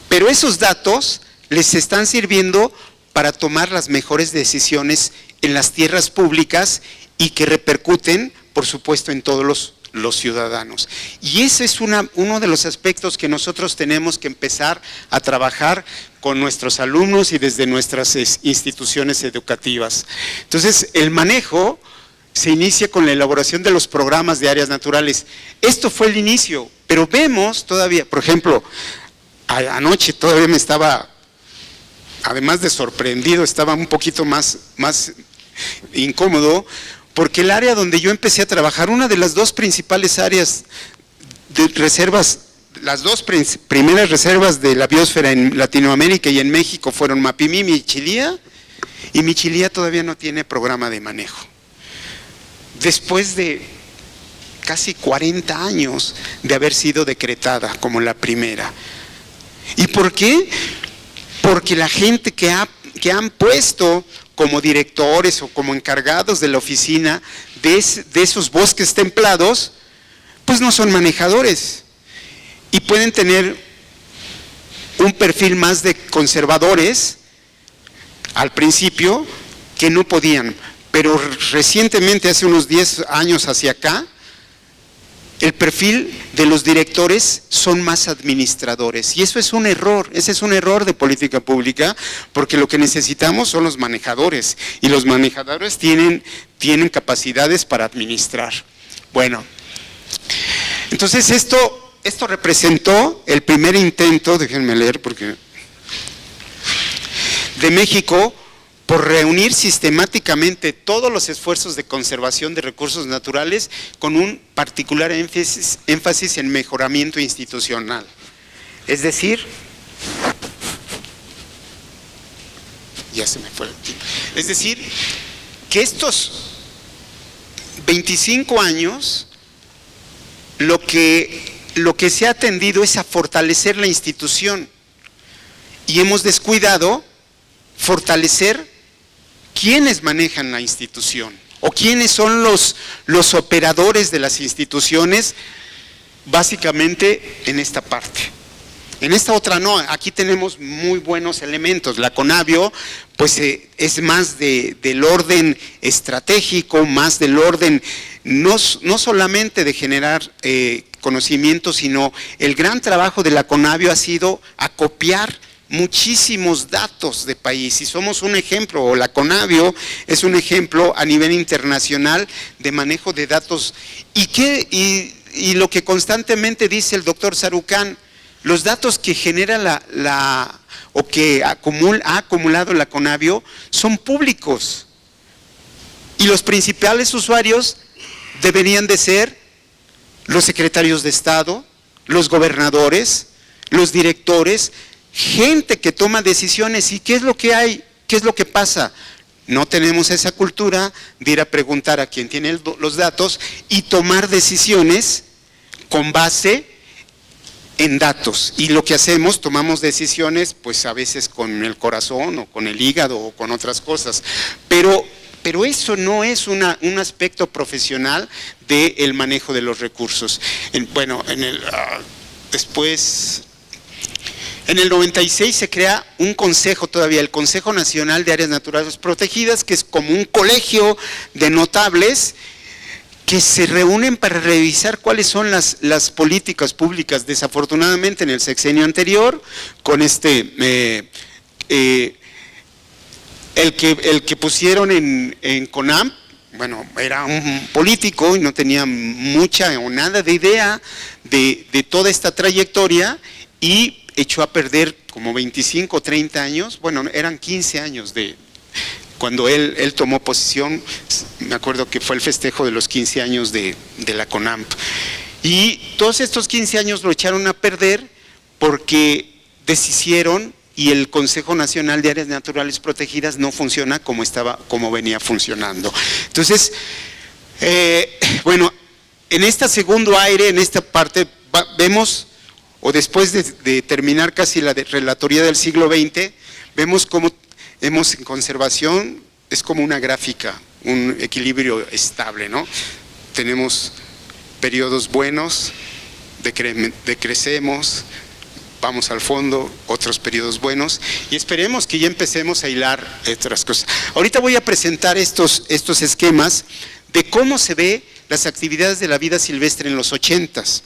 Pero esos datos les están sirviendo para tomar las mejores decisiones en las tierras públicas y que repercuten, por supuesto, en todos los ciudadanos. Y ese es uno de los aspectos que nosotros tenemos que empezar a trabajar con nuestros alumnos y desde nuestras instituciones educativas. Entonces, el manejo se inicia con la elaboración de los programas de áreas naturales. Esto fue el inicio, pero vemos todavía, por ejemplo, anoche todavía me estaba, además de sorprendido, estaba un poquito más incómodo, porque el área donde yo empecé a trabajar, una de las dos principales áreas de reservas, las dos primeras reservas de la biosfera en Latinoamérica y en México fueron Mapimí y Michilía, y Michilía todavía no tiene programa de manejo. Después de casi 40 años de haber sido decretada como la primera. ¿Y por qué? Porque la gente que han puesto como directores o como encargados de la oficina de esos bosques templados, pues no son manejadores y pueden tener un perfil más de conservadores al principio que no podían, pero recientemente, hace unos 10 años hacia acá, el perfil de los directores son más administradores, y eso es un error, ese es un error de política pública, porque lo que necesitamos son los manejadores, y los manejadores tienen capacidades para administrar. Bueno, entonces esto representó el primer intento, déjenme leer porque, de México, por reunir sistemáticamente todos los esfuerzos de conservación de recursos naturales con un particular énfasis en mejoramiento institucional. Es decir, ya se me fue el tiempo. Es decir, que estos 25 años, lo que se ha atendido es a fortalecer la institución y hemos descuidado fortalecer quiénes manejan la institución o quiénes son los operadores de las instituciones, básicamente en esta parte. En esta otra no, aquí tenemos muy buenos elementos. La Conavio pues es más del orden estratégico, más del orden no solamente de generar conocimiento, sino el gran trabajo de la Conavio ha sido acopiar muchísimos datos de país y somos un ejemplo, o la Conavio es un ejemplo a nivel internacional de manejo de datos y lo que constantemente dice el doctor Sarucán, los datos que genera o que ha acumulado la Conavio son públicos y los principales usuarios deberían de ser los secretarios de Estado, los gobernadores, los directores, gente que toma decisiones. ¿Y qué es lo que hay? ¿Qué es lo que pasa? No tenemos esa cultura de ir a preguntar a quien tiene los datos y tomar decisiones con base en datos. Y lo que hacemos, tomamos decisiones pues a veces con el corazón o con el hígado o con otras cosas. Pero eso no es un aspecto profesional del manejo de los recursos. Después, en el 96 se crea un consejo todavía, el Consejo Nacional de Áreas Naturales Protegidas, que es como un colegio de notables que se reúnen para revisar cuáles son las políticas públicas. Desafortunadamente en el sexenio anterior, con el que pusieron en CONAMP, bueno, era un político y no tenía mucha o nada de idea de toda esta trayectoria y echó a perder como 25 o 30 años, bueno, eran 15 años cuando él tomó posesión. Me acuerdo que fue el festejo de los 15 años de la CONAMP. Y todos estos 15 años lo echaron a perder porque deshicieron y el Consejo Nacional de Áreas Naturales Protegidas no funciona como venía funcionando. Entonces, en este segundo aire, en esta parte, vemos, o después de terminar casi la relatoría del siglo XX, vemos cómo hemos en conservación, es como una gráfica, un equilibrio estable, ¿no? Tenemos periodos buenos, decrecemos, vamos al fondo, otros periodos buenos, y esperemos que ya empecemos a hilar otras cosas. Ahorita voy a presentar estos esquemas de cómo se ve las actividades de la vida silvestre en los 80s.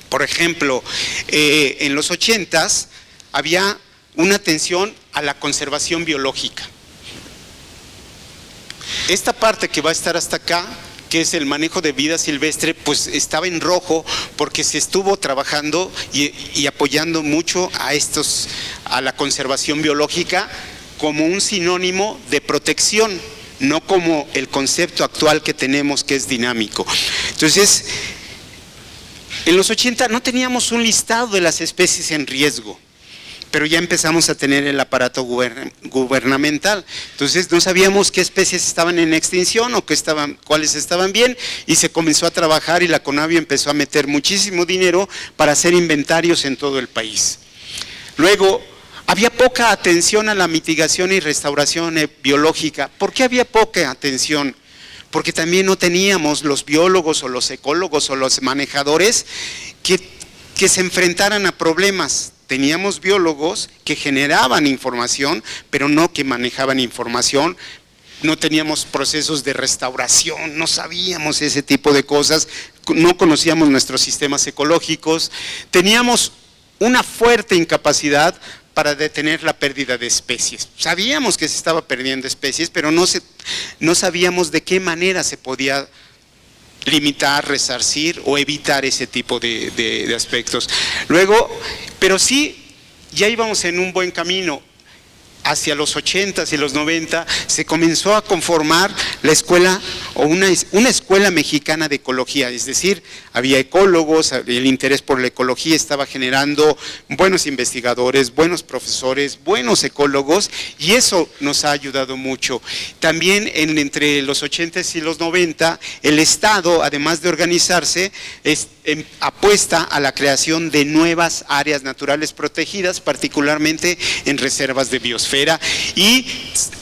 Por ejemplo, en los 80s había una atención a la conservación biológica. Esta parte que va a estar hasta acá, que es el manejo de vida silvestre, pues estaba en rojo porque se estuvo trabajando y apoyando mucho a la conservación biológica como un sinónimo de protección, no como el concepto actual que tenemos, que es dinámico. Entonces, en los 80 no teníamos un listado de las especies en riesgo, pero ya empezamos a tener el aparato gubernamental. Entonces no sabíamos qué especies estaban en extinción o cuáles estaban bien, y se comenzó a trabajar y la Conavio empezó a meter muchísimo dinero para hacer inventarios en todo el país. Luego, había poca atención a la mitigación y restauración biológica. ¿Por qué había poca atención? Porque también no teníamos los biólogos o los ecólogos o los manejadores que se enfrentaran a problemas. Teníamos biólogos que generaban información, pero no que manejaban información. No teníamos procesos de restauración, no sabíamos ese tipo de cosas, no conocíamos nuestros sistemas ecológicos. Teníamos una fuerte incapacidad para detener la pérdida de especies. Sabíamos que se estaba perdiendo especies, pero no sabíamos de qué manera se podía limitar, resarcir o evitar ese tipo de aspectos. Luego, pero sí, ya íbamos en un buen camino. hacia los 80s y los 90 se comenzó a conformar la escuela o una escuela mexicana de ecología, es decir, había ecólogos, el interés por la ecología estaba generando buenos investigadores, buenos profesores, buenos ecólogos, y eso nos ha ayudado mucho. También entre los 80s y los 90, el Estado, además de organizarse, apuesta a la creación de nuevas áreas naturales protegidas, particularmente en reservas de biosfera, y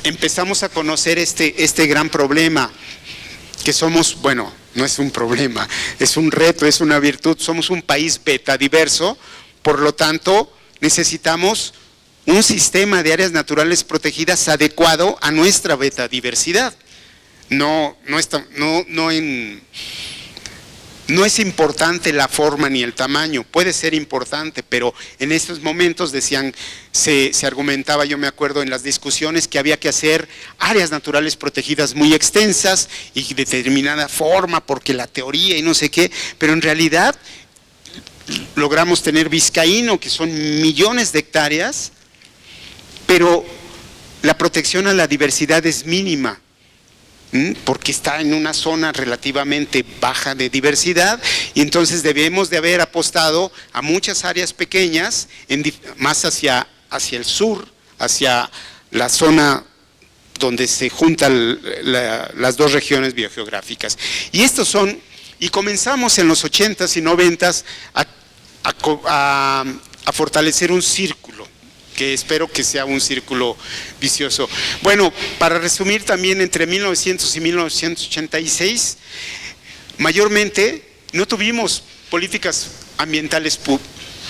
empezamos a conocer este gran problema, que somos, bueno, no es un problema, es un reto, es una virtud, somos un país betadiverso, por lo tanto necesitamos un sistema de áreas naturales protegidas adecuado a nuestra betadiversidad. No es importante la forma ni el tamaño, puede ser importante, pero en estos momentos decían, se argumentaba, yo me acuerdo en las discusiones, que había que hacer áreas naturales protegidas muy extensas y de determinada forma, porque la teoría y no sé qué, pero en realidad logramos tener Vizcaíno, que son millones de hectáreas, pero la protección a la diversidad es mínima, porque está en una zona relativamente baja de diversidad, y entonces debemos de haber apostado a muchas áreas pequeñas, más hacia el sur, hacia la zona donde se juntan las dos regiones biogeográficas. Y comenzamos en los 80s y 90s a fortalecer un círculo, que espero que sea un círculo vicioso. Bueno, para resumir, también entre 1900 y 1986, mayormente no tuvimos políticas ambientales,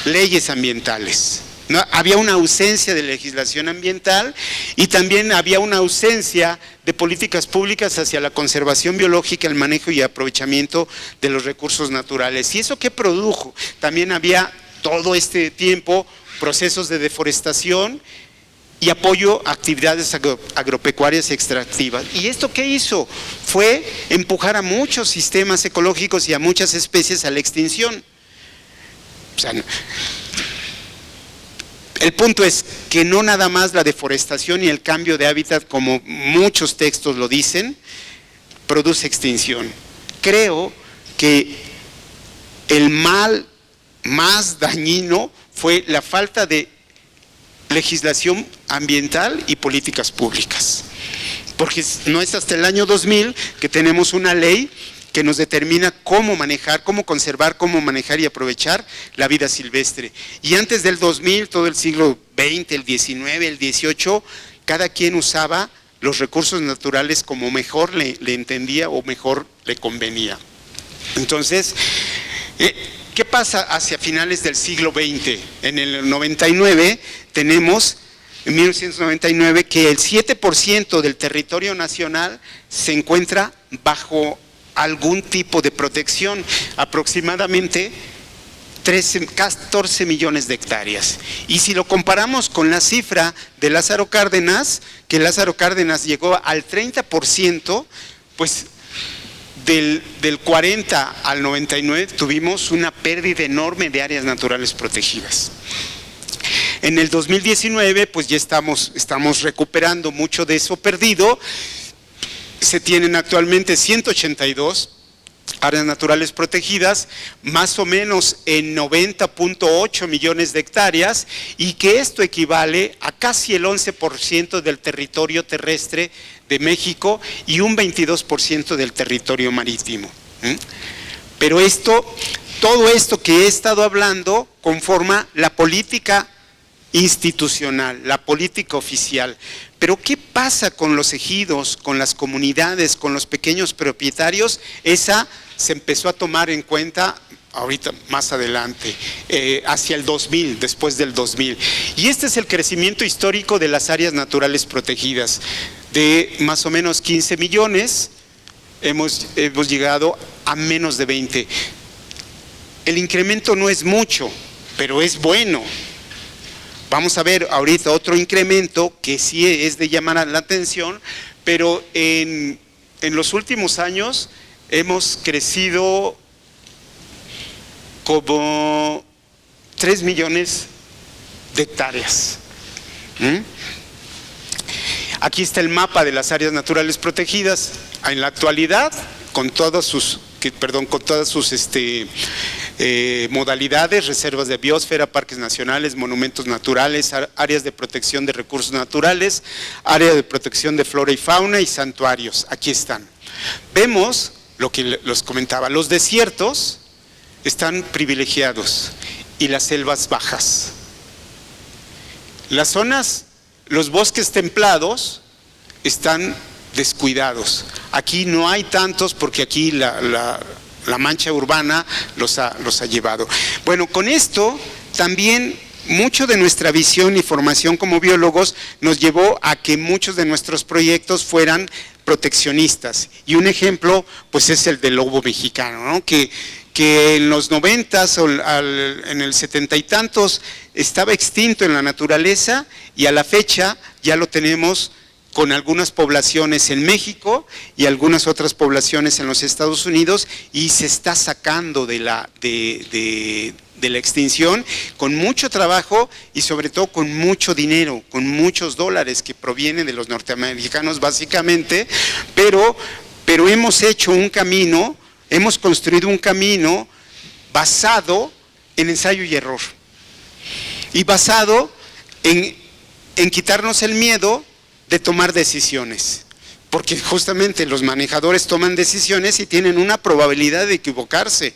leyes ambientales. No, había una ausencia de legislación ambiental y también había una ausencia de políticas públicas hacia la conservación biológica, el manejo y aprovechamiento de los recursos naturales. ¿Y eso qué produjo? También había todo este tiempo procesos de deforestación y apoyo a actividades agropecuarias extractivas. ¿Y esto qué hizo? Fue empujar a muchos sistemas ecológicos y a muchas especies a la extinción. O sea, el punto es que no nada más la deforestación y el cambio de hábitat, como muchos textos lo dicen, produce extinción. Creo que el mal más dañino fue la falta de legislación ambiental y políticas públicas. Porque no es hasta el año 2000 que tenemos una ley que nos determina cómo manejar, cómo conservar, cómo manejar y aprovechar la vida silvestre. Y antes del 2000, todo el siglo XX, el XIX, el XVIII, cada quien usaba los recursos naturales como mejor le entendía o mejor le convenía. Entonces, ¿qué pasa hacia finales del siglo XX? En el 99 tenemos, en 1999, que el 7% del territorio nacional se encuentra bajo algún tipo de protección, aproximadamente 14 millones de hectáreas. Y si lo comparamos con la cifra de Lázaro Cárdenas, que Lázaro Cárdenas llegó al 30%, pues del 40 al 99 tuvimos una pérdida enorme de áreas naturales protegidas. En el 2019 pues ya estamos recuperando mucho de eso perdido. Se tienen actualmente 182 áreas naturales protegidas, más o menos en 90.8 millones de hectáreas, y que esto equivale a casi el 11% del territorio terrestre de México y un 22% del territorio marítimo. Pero todo esto que he estado hablando conforma la política institucional, la política oficial. Pero ¿qué pasa con los ejidos, con las comunidades, con los pequeños propietarios? Esa se empezó a tomar en cuenta ahorita más adelante, hacia el 2000, después del 2000. Y este es el crecimiento histórico de las áreas naturales protegidas. De más o menos 15 millones, hemos llegado a menos de 20. El incremento no es mucho, pero es bueno. Vamos a ver ahorita otro incremento que sí es de llamar la atención, pero en los últimos años hemos crecido como 3 millones de hectáreas. Aquí está el mapa de las áreas naturales protegidas. En la actualidad, con todas sus modalidades, reservas de biosfera, parques nacionales, monumentos naturales, áreas de protección de recursos naturales, área de protección de flora y fauna y santuarios. Aquí están. Vemos lo que los comentaba, los desiertos están privilegiados y las selvas bajas. Las zonas, los bosques templados están descuidados. Aquí no hay tantos porque aquí la mancha urbana los ha llevado. Bueno, con esto también mucho de nuestra visión y formación como biólogos nos llevó a que muchos de nuestros proyectos fueran proteccionistas. Y un ejemplo, pues es el del lobo mexicano, ¿no? Que en los 90s o en el 70 y tantos estaba extinto en la naturaleza y a la fecha ya lo tenemos con algunas poblaciones en México y algunas otras poblaciones en los Estados Unidos, y se está sacando de la extinción con mucho trabajo y sobre todo con mucho dinero, con muchos dólares que provienen de los norteamericanos básicamente, pero hemos hecho un camino, hemos construido un camino basado en ensayo y error y basado en quitarnos el miedo de tomar decisiones, porque justamente los manejadores toman decisiones y tienen una probabilidad de equivocarse,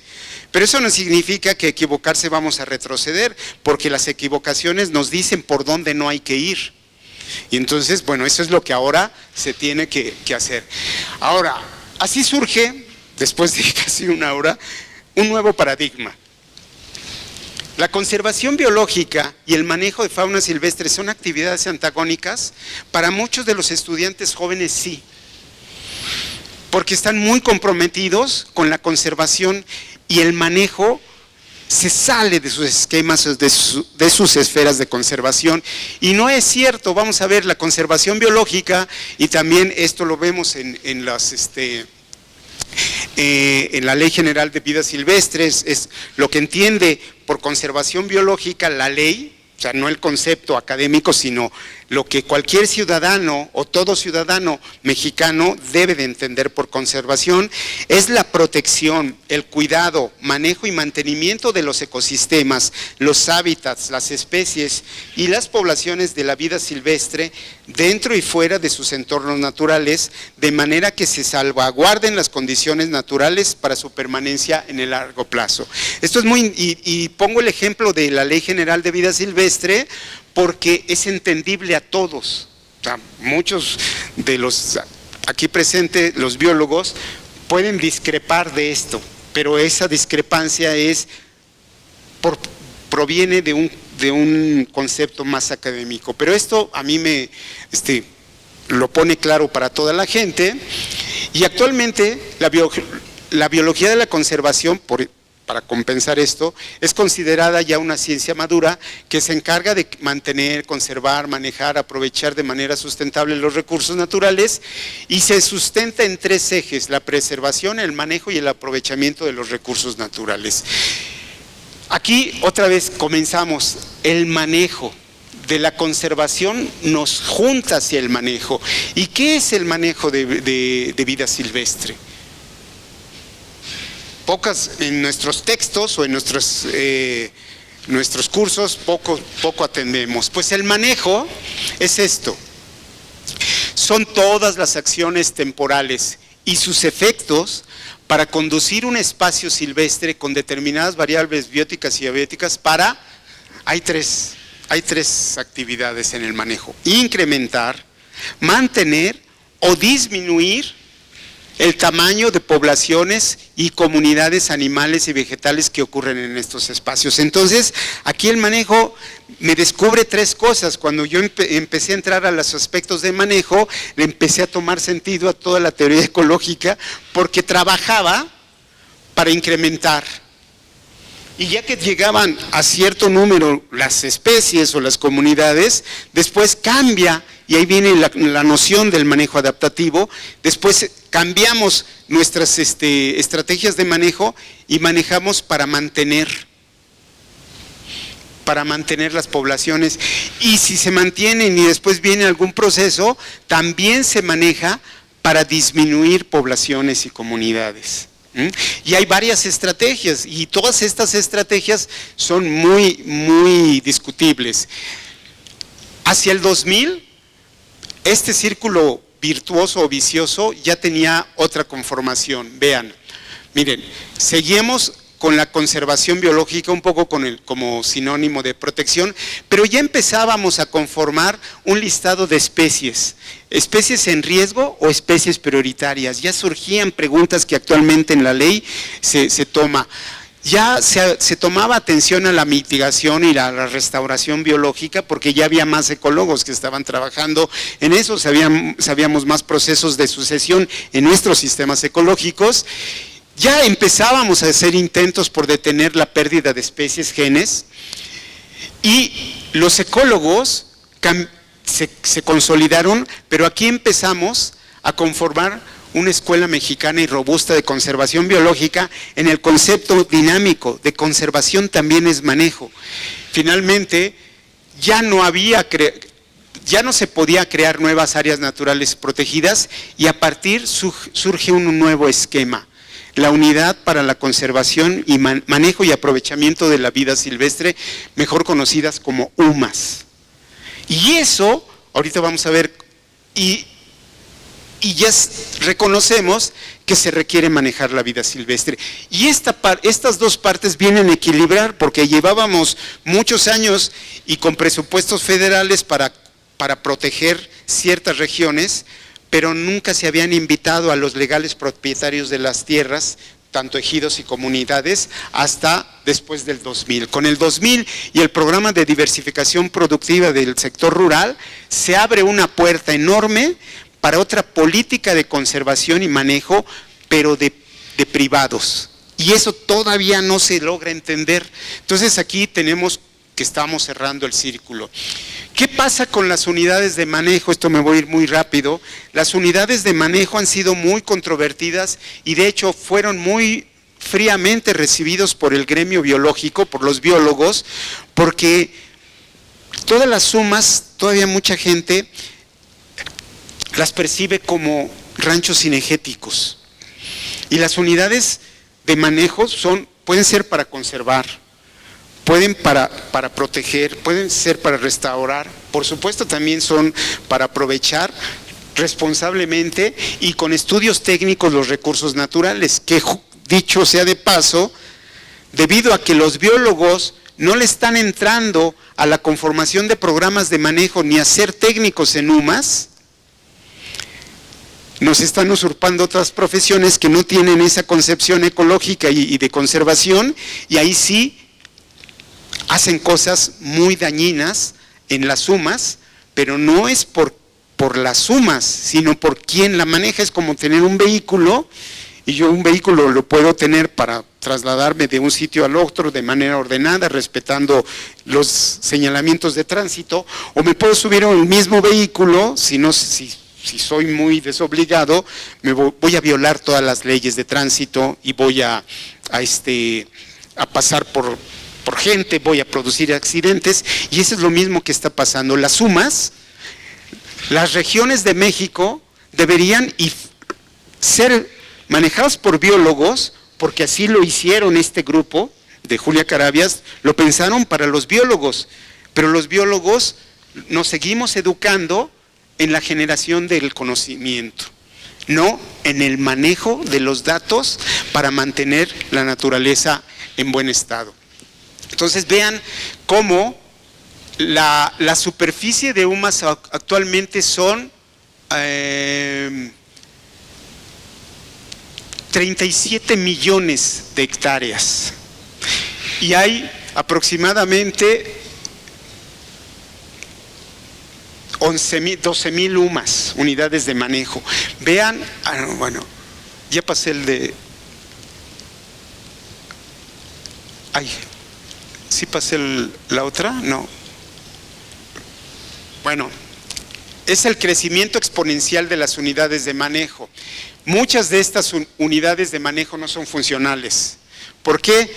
pero eso no significa que equivocarse vamos a retroceder, porque las equivocaciones nos dicen por dónde no hay que ir. Y entonces, bueno, eso es lo que ahora se tiene que hacer. Ahora, así surge, después de casi una hora, un nuevo paradigma. La conservación biológica y el manejo de fauna silvestre son actividades antagónicas. Para muchos de los estudiantes jóvenes sí, porque están muy comprometidos con la conservación y el manejo se sale de sus esquemas, de sus esferas de conservación, y no es cierto. Vamos a ver la conservación biológica, y también esto lo vemos en la Ley General de Vida Silvestres, es lo que entiende por conservación biológica la ley, o sea, no el concepto académico, sino lo que cualquier ciudadano o todo ciudadano mexicano debe de entender por conservación, es la protección, el cuidado, manejo y mantenimiento de los ecosistemas, los hábitats, las especies y las poblaciones de la vida silvestre dentro y fuera de sus entornos naturales, de manera que se salvaguarden las condiciones naturales para su permanencia en el largo plazo. Esto es y pongo el ejemplo de la Ley General de Vida Silvestre porque es entendible a todos. O sea, muchos de los aquí presentes, los biólogos, pueden discrepar de esto, pero esa discrepancia proviene de un concepto más académico. Pero esto a mí lo pone claro para toda la gente, y actualmente la biología de la conservación, para compensar esto, es considerada ya una ciencia madura que se encarga de mantener, conservar, manejar, aprovechar de manera sustentable los recursos naturales, y se sustenta en 3 ejes: la preservación, el manejo y el aprovechamiento de los recursos naturales. Aquí otra vez comenzamos, el manejo de la conservación nos junta hacia el manejo. ¿Y qué es el manejo de vida silvestre? En nuestros textos o en nuestros cursos poco atendemos. Pues el manejo es esto: son todas las acciones temporales y sus efectos para conducir un espacio silvestre con determinadas variables bióticas y abióticas hay tres actividades en el manejo: incrementar, mantener o disminuir el tamaño de poblaciones y comunidades animales y vegetales que ocurren en estos espacios. Entonces, aquí el manejo me descubre 3 cosas. Cuando yo empecé a entrar a los aspectos de manejo, le empecé a tomar sentido a toda la teoría ecológica, porque trabajaba para incrementar. Y ya que llegaban a cierto número las especies o las comunidades, después cambia, y ahí viene la noción del manejo adaptativo. Después cambiamos nuestras estrategias de manejo y manejamos para mantener. para mantener las poblaciones, y si se mantienen y después viene algún proceso, también se maneja para disminuir poblaciones y comunidades. Y hay varias estrategias, y todas estas estrategias son muy discutibles. Hacia el 2000, este círculo virtuoso o vicioso ya tenía otra conformación. Vean, miren, seguimos con la conservación biológica, un poco como sinónimo de protección, pero ya empezábamos a conformar un listado de especies en riesgo o especies prioritarias. Ya surgían preguntas que actualmente en la ley se toma. Ya se tomaba atención a la mitigación y a la restauración biológica, porque ya había más ecólogos que estaban trabajando en eso, sabíamos más procesos de sucesión en nuestros sistemas ecológicos. Ya empezábamos a hacer intentos por detener la pérdida de especies, genes, y los ecólogos se consolidaron, pero aquí empezamos a conformar una escuela mexicana y robusta de conservación biológica en el concepto dinámico de conservación también es manejo. Finalmente, ya no se podía crear nuevas áreas naturales protegidas, y a partir surge un nuevo esquema. La Unidad para la Conservación y Manejo y Aprovechamiento de la Vida Silvestre, mejor conocidas como UMAS. Y eso, ahorita vamos a ver, y ya reconocemos que se requiere manejar la vida silvestre. Y estas dos partes vienen a equilibrar, porque llevábamos muchos años y con presupuestos federales para proteger ciertas regiones, pero nunca se habían invitado a los legales propietarios de las tierras, tanto ejidos y comunidades, hasta después del 2000. Con el 2000 y el programa de diversificación productiva del sector rural, se abre una puerta enorme para otra política de conservación y manejo, pero de privados. Y eso todavía no se logra entender. Entonces aquí tenemos que estamos cerrando el círculo. ¿Qué pasa con las unidades de manejo? Esto me voy a ir muy rápido. Las unidades de manejo han sido muy controvertidas y de hecho fueron muy fríamente recibidos por el gremio biológico, por los biólogos, porque todas las sumas, todavía mucha gente las percibe como ranchos cinegéticos. Y las unidades de manejo pueden ser para conservar, pueden para proteger, pueden ser para restaurar, por supuesto también son para aprovechar responsablemente y con estudios técnicos los recursos naturales, que dicho sea de paso, debido a que los biólogos no le están entrando a la conformación de programas de manejo ni a ser técnicos en UMAS, nos están usurpando otras profesiones que no tienen esa concepción ecológica y de conservación, y ahí sí hacen cosas muy dañinas en las UMAS, pero no es por las UMAS, sino por quien la maneja. Es como tener un vehículo, y yo un vehículo lo puedo tener para trasladarme de un sitio al otro de manera ordenada, respetando los señalamientos de tránsito, o me puedo subir a un mismo vehículo, si soy muy desobligado, voy a violar todas las leyes de tránsito y voy a pasar por gente, voy a producir accidentes, y eso es lo mismo que está pasando. Las UMAS, las regiones de México deberían ser manejadas por biólogos, porque así lo hicieron este grupo de Julia Carabias, lo pensaron para los biólogos, pero los biólogos nos seguimos educando en la generación del conocimiento, no en el manejo de los datos para mantener la naturaleza en buen estado. Entonces vean cómo la superficie de UMAS actualmente son 37 millones de hectáreas y hay aproximadamente 12,000 UMAS, unidades de manejo. Vean, bueno, ya pasé el de... ¿Sí pasé la otra? No. Bueno, es el crecimiento exponencial de las unidades de manejo. Muchas de estas unidades de manejo no son funcionales. ¿Por qué?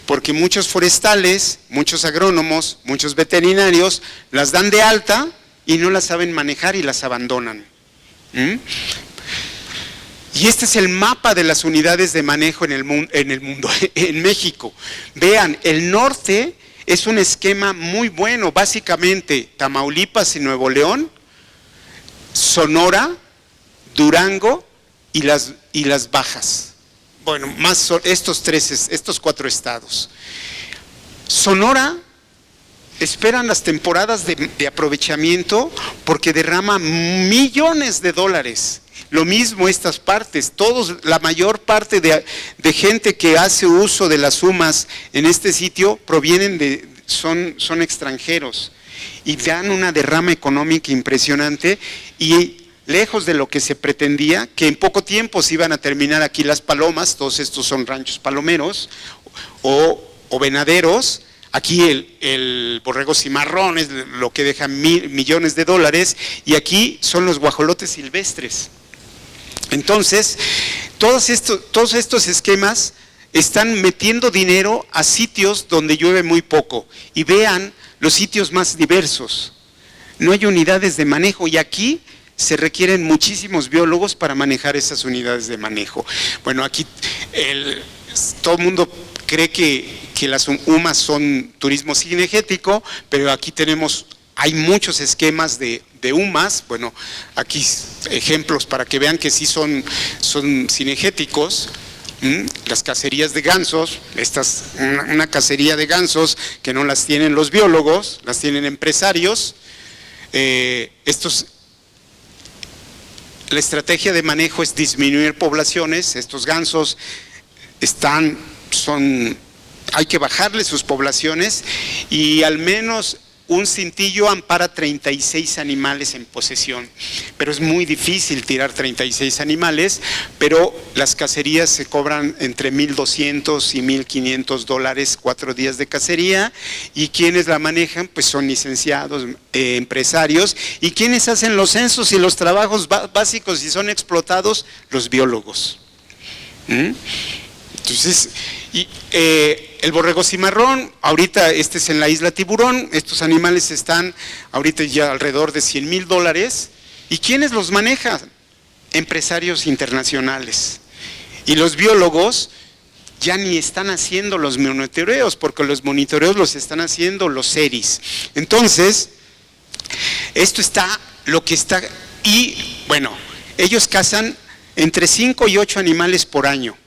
porque muchos forestales, muchos agrónomos, muchos veterinarios las dan de alta y no las saben manejar y las abandonan. Y este es el mapa de las unidades de manejo en el mundo, en México. Vean, el norte es un esquema muy bueno, básicamente Tamaulipas y Nuevo León, Sonora, Durango y las Bajas. Bueno, más estos 4 estados. Sonora esperan las temporadas de aprovechamiento porque derrama millones de dólares. Lo mismo estas partes, la mayor parte de gente que hace uso de las UMAS en este sitio son extranjeros y dan una derrama económica impresionante y lejos de lo que se pretendía, que en poco tiempo se iban a terminar aquí las palomas, todos estos son ranchos palomeros o venaderos. Aquí el borrego cimarrón es lo que deja millones de dólares y aquí son los guajolotes silvestres. Entonces, todos estos esquemas están metiendo dinero a sitios donde llueve muy poco. Y vean los sitios más diversos. No hay unidades de manejo y aquí se requieren muchísimos biólogos para manejar esas unidades de manejo. Bueno, aquí todo el mundo cree que las UMAS son turismo cinegético, pero aquí hay muchos esquemas de UMAS. Bueno, aquí ejemplos para que vean que sí son cinegéticos. Las cacerías de gansos, una cacería de gansos que no las tienen los biólogos, las tienen empresarios. La estrategia de manejo es disminuir poblaciones. Estos gansos hay que bajarle sus poblaciones y al menos un cintillo ampara 36 animales en posesión, pero es muy difícil tirar 36 animales, pero las cacerías se cobran entre $1,200 y $1,500, 4 días de cacería, y quienes la manejan pues son licenciados, empresarios, y quienes hacen los censos y los trabajos básicos y son explotados, los biólogos. Entonces, el borrego cimarrón, ahorita este es en la isla Tiburón, estos animales están ahorita ya alrededor de $100,000. ¿Y quiénes los manejan? Empresarios internacionales. Y los biólogos ya ni están haciendo los monitoreos, porque los monitoreos los están haciendo los seris. Entonces, esto está lo que está, y bueno, ellos cazan entre 5 y 8 animales por año.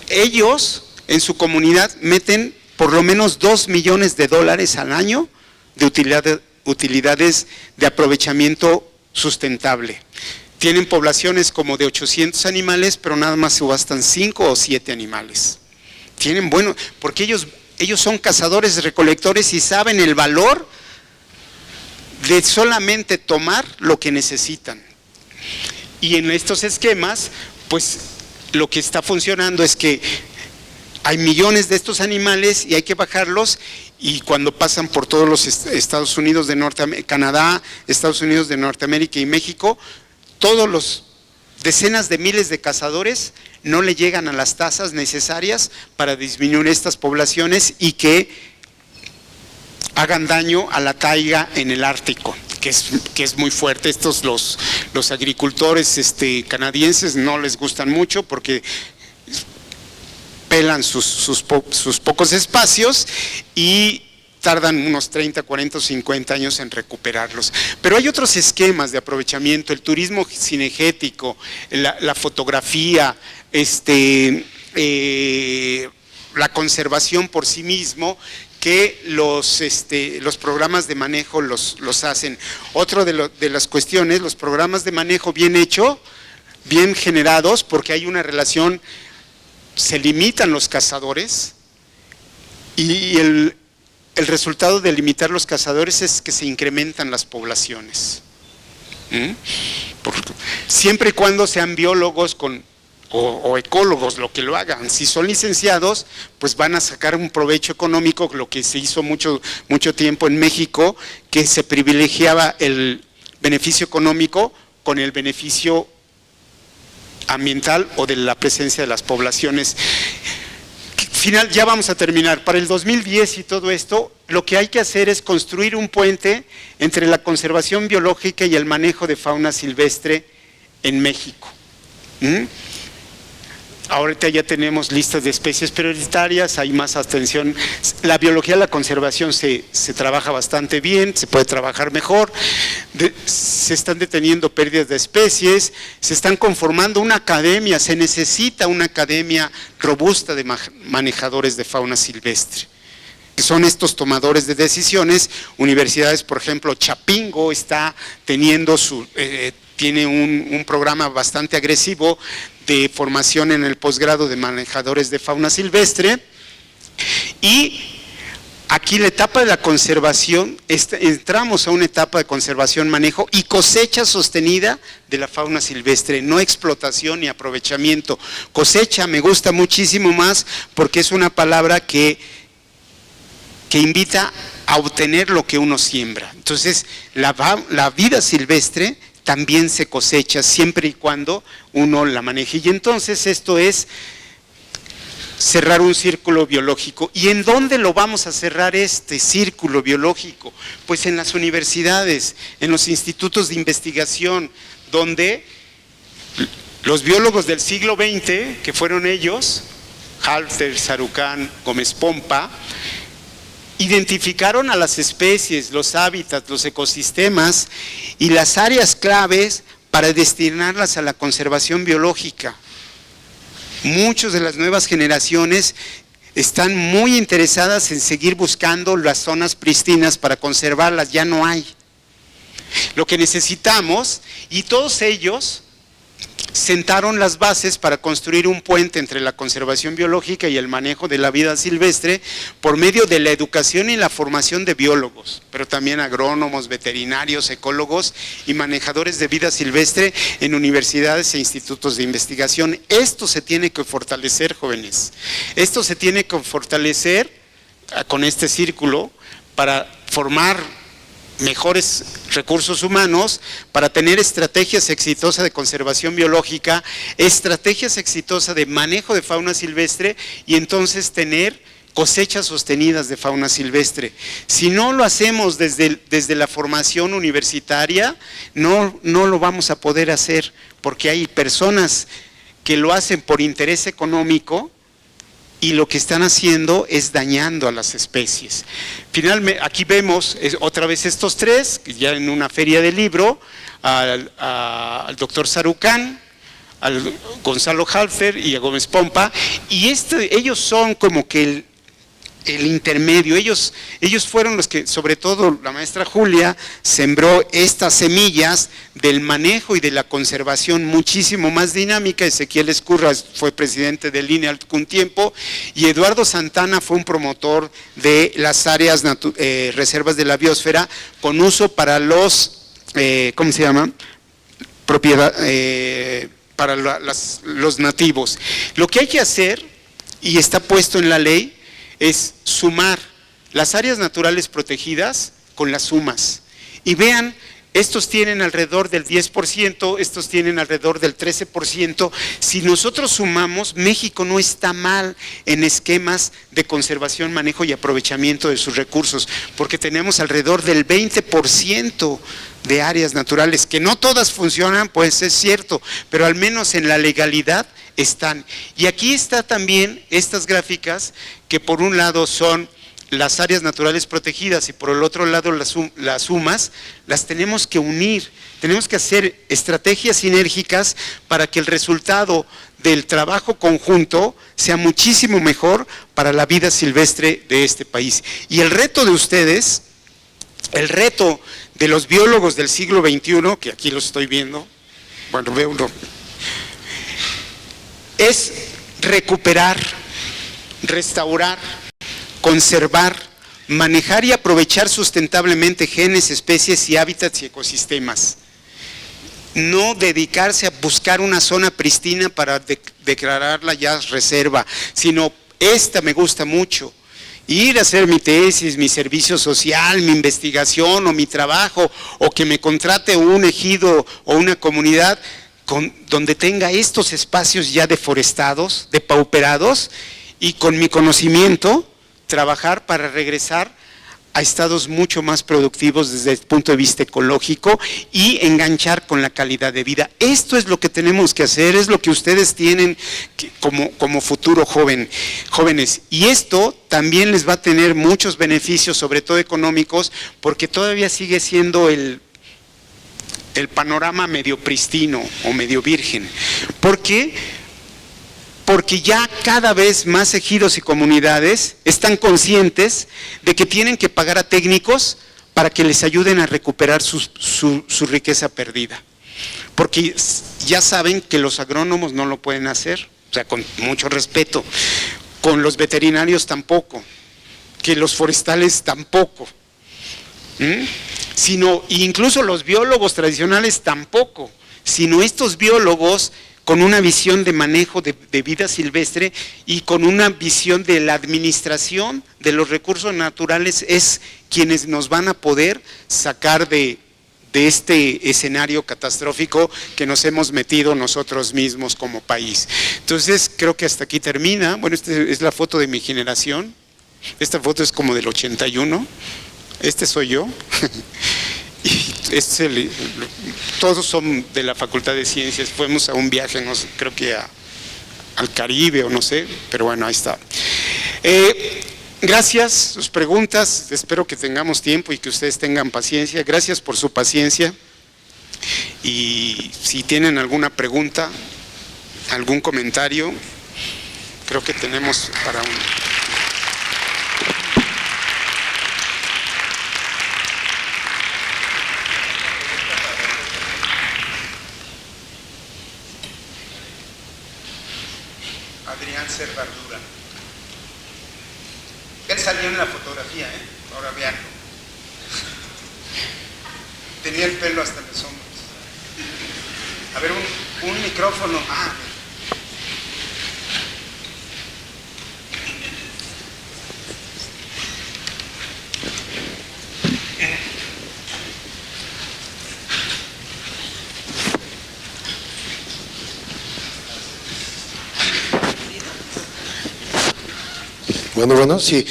Ellos en su comunidad meten por lo menos $2 millones al año de utilidades de aprovechamiento sustentable. Tienen poblaciones como de 800 animales, pero nada más subastan 5 o 7 animales. Porque ellos son cazadores, recolectores y saben el valor de solamente tomar lo que necesitan. Y en estos esquemas, pues lo que está funcionando es que hay millones de estos animales y hay que bajarlos, y cuando pasan por todos los Estados Unidos de Norteamérica, Canadá, Estados Unidos de Norteamérica y México, todos los decenas de miles de cazadores no le llegan a las tasas necesarias para disminuir estas poblaciones y que hagan daño a la taiga en el Ártico, que es muy fuerte. Estos los agricultores canadienses no les gustan mucho porque pelan sus pocos espacios y tardan unos 30, 40 o 50 años en recuperarlos. Pero hay otros esquemas de aprovechamiento, el turismo cinegético, la fotografía, la conservación por sí mismo, que los programas de manejo los hacen. Otro de las cuestiones, los programas de manejo bien hecho, bien generados, porque hay una relación, se limitan los cazadores, y el resultado de limitar los cazadores es que se incrementan las poblaciones. Siempre y cuando sean biólogos o ecólogos lo que lo hagan. Si son licenciados, pues van a sacar un provecho económico, lo que se hizo mucho tiempo en México, que se privilegiaba el beneficio económico con el beneficio ambiental o de la presencia de las poblaciones. final, ya vamos a terminar. Para el 2010 y todo esto, lo que hay que hacer es construir un puente entre la conservación biológica y el manejo de fauna silvestre en México. Ahorita ya tenemos listas de especies prioritarias, hay más atención. La biología de la conservación se trabaja bastante bien, se puede trabajar mejor. Se están deteniendo pérdidas de especies, se están conformando una academia, se necesita una academia robusta de manejadores de fauna silvestre, que son estos tomadores de decisiones. Universidades, por ejemplo, Chapingo está teniendo tiene un programa bastante agresivo de formación en el posgrado de manejadores de fauna silvestre. Y aquí la etapa de la conservación, entramos a una etapa de conservación, manejo y cosecha sostenida de la fauna silvestre, no explotación ni aprovechamiento. Cosecha me gusta muchísimo más porque es una palabra que invita a obtener lo que uno siembra. Entonces, la vida silvestre también se cosecha siempre y cuando uno la maneje. Y entonces esto es cerrar un círculo biológico. ¿Y en dónde lo vamos a cerrar este círculo biológico? Pues en las universidades, en los institutos de investigación, donde los biólogos del siglo XX, que fueron ellos, Halffter, Sarucán, Gómez Pompa, identificaron a las especies, los hábitats, los ecosistemas y las áreas claves para destinarlas a la conservación biológica. Muchas de las nuevas generaciones están muy interesadas en seguir buscando las zonas pristinas para conservarlas, ya no hay. Lo que necesitamos, y todos ellos sentaron las bases para construir un puente entre la conservación biológica y el manejo de la vida silvestre por medio de la educación y la formación de biólogos, pero también agrónomos, veterinarios, ecólogos y manejadores de vida silvestre en universidades e institutos de investigación. Esto se tiene que fortalecer, jóvenes. Esto se tiene que fortalecer con este círculo para formar mejores recursos humanos, para tener estrategias exitosas de conservación biológica, estrategias exitosas de manejo de fauna silvestre y entonces tener cosechas sostenidas de fauna silvestre. Si no lo hacemos desde la formación universitaria, no lo vamos a poder hacer, porque hay personas que lo hacen por interés económico y lo que están haciendo es dañando a las especies. Finalmente, aquí vemos otra vez estos tres, ya en una feria de libro, al doctor Sarucán, al Gonzalo Halffter y a Gómez Pompa, y ellos son como que el intermedio. Ellos fueron los que, sobre todo la maestra Julia, sembró estas semillas del manejo y de la conservación muchísimo más dinámica. Ezequiel Escurra fue presidente del INE algún tiempo y Eduardo Santana fue un promotor de las áreas reservas de la biosfera con uso para los, ¿cómo se llama? Propiedad, para los nativos. Lo que hay que hacer, y está puesto en la ley, es sumar las áreas naturales protegidas con las sumas. Y vean, estos tienen alrededor del 10%, estos tienen alrededor del 13%. Si nosotros sumamos, México no está mal en esquemas de conservación, manejo y aprovechamiento de sus recursos, porque tenemos alrededor del 20% de áreas naturales, que no todas funcionan, pues es cierto, pero al menos en la legalidad están. Y aquí está también estas gráficas que por un lado son las áreas naturales protegidas y por el otro lado las sumas, las tenemos que unir, tenemos que hacer estrategias sinérgicas para que el resultado del trabajo conjunto sea muchísimo mejor para la vida silvestre de este país. Y el reto de ustedes, el reto de los biólogos del siglo XXI, que aquí los estoy viendo, bueno, veo uno, es recuperar, restaurar, conservar, manejar y aprovechar sustentablemente genes, especies y hábitats y ecosistemas. No dedicarse a buscar una zona pristina para declararla ya reserva, sino esta me gusta mucho. Ir a hacer mi tesis, mi servicio social, mi investigación o mi trabajo, o que me contrate un ejido o una comunidad donde tenga estos espacios ya deforestados, depauperados, y con mi conocimiento trabajar para regresar a estados mucho más productivos desde el punto de vista ecológico y enganchar con la calidad de vida. Esto es lo que tenemos que hacer, es lo que ustedes tienen como futuro jóvenes. Y esto también les va a tener muchos beneficios, sobre todo económicos, porque todavía sigue siendo el panorama medio pristino o medio virgen. ¿Por qué? Porque ya cada vez más ejidos y comunidades están conscientes de que tienen que pagar a técnicos para que les ayuden a recuperar su riqueza perdida. Porque ya saben que los agrónomos no lo pueden hacer, o sea, con mucho respeto, con los veterinarios tampoco, que los forestales tampoco, sino incluso los biólogos tradicionales tampoco, sino estos biólogos con una visión de manejo de vida silvestre y con una visión de la administración de los recursos naturales, es quienes nos van a poder sacar de este escenario catastrófico que nos hemos metido nosotros mismos como país. Entonces creo que hasta aquí termina. Bueno, esta es la foto de mi generación, esta foto es como del 81, este soy yo. Todos son de la Facultad de Ciencias, fuimos a un viaje, no sé, creo que al Caribe o no sé, pero bueno, ahí está. Gracias, sus preguntas, espero que tengamos tiempo y que ustedes tengan paciencia. Gracias por su paciencia y si tienen alguna pregunta, algún comentario, creo que tenemos para un... Adrián Cervardura. Él salió en la fotografía, ahora veanlo. Tenía el pelo hasta los hombros. A ver, un micrófono. Bueno, sí.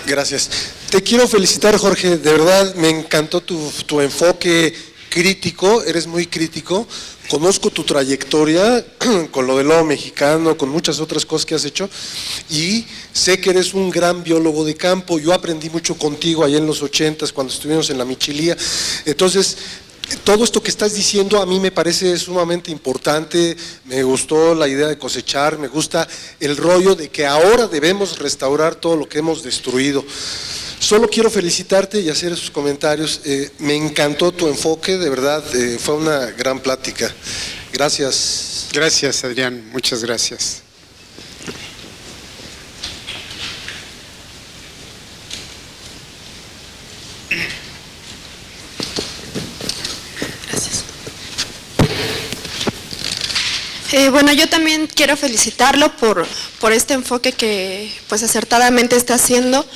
Gracias. Te quiero felicitar, Jorge, de verdad me encantó tu enfoque crítico, eres muy crítico. Conozco tu trayectoria con lo del lobo mexicano, con muchas otras cosas que has hecho y sé que eres un gran biólogo de campo. Yo aprendí mucho contigo allá en los 80s cuando estuvimos en la Michilía. Entonces, todo esto que estás diciendo a mí me parece sumamente importante, me gustó la idea de cosechar, me gusta el rollo de que ahora debemos restaurar todo lo que hemos destruido. Solo quiero felicitarte y hacer esos comentarios, me encantó tu enfoque, de verdad, fue una gran plática. Gracias. Gracias, Adrián, muchas gracias. Bueno, yo también quiero felicitarlo por este enfoque que pues acertadamente está haciendo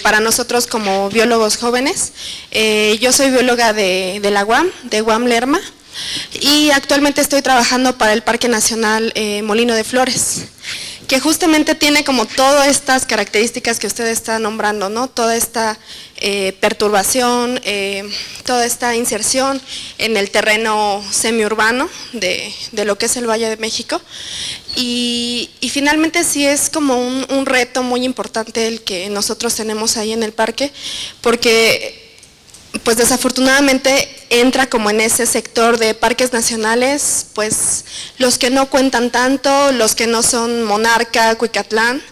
para nosotros como biólogos jóvenes. Yo soy bióloga de la UAM, de UAM Lerma, y actualmente estoy trabajando para el Parque Nacional Molino de Flores, que justamente tiene como todas estas características que usted está nombrando, ¿no? Toda esta perturbación, toda esta inserción en el terreno semiurbano de lo que es el Valle de México. Y finalmente sí es como un reto muy importante el que nosotros tenemos ahí en el parque, porque pues desafortunadamente entra como en ese sector de parques nacionales, pues los que no cuentan tanto, los que no son Monarca, Cuicatlán,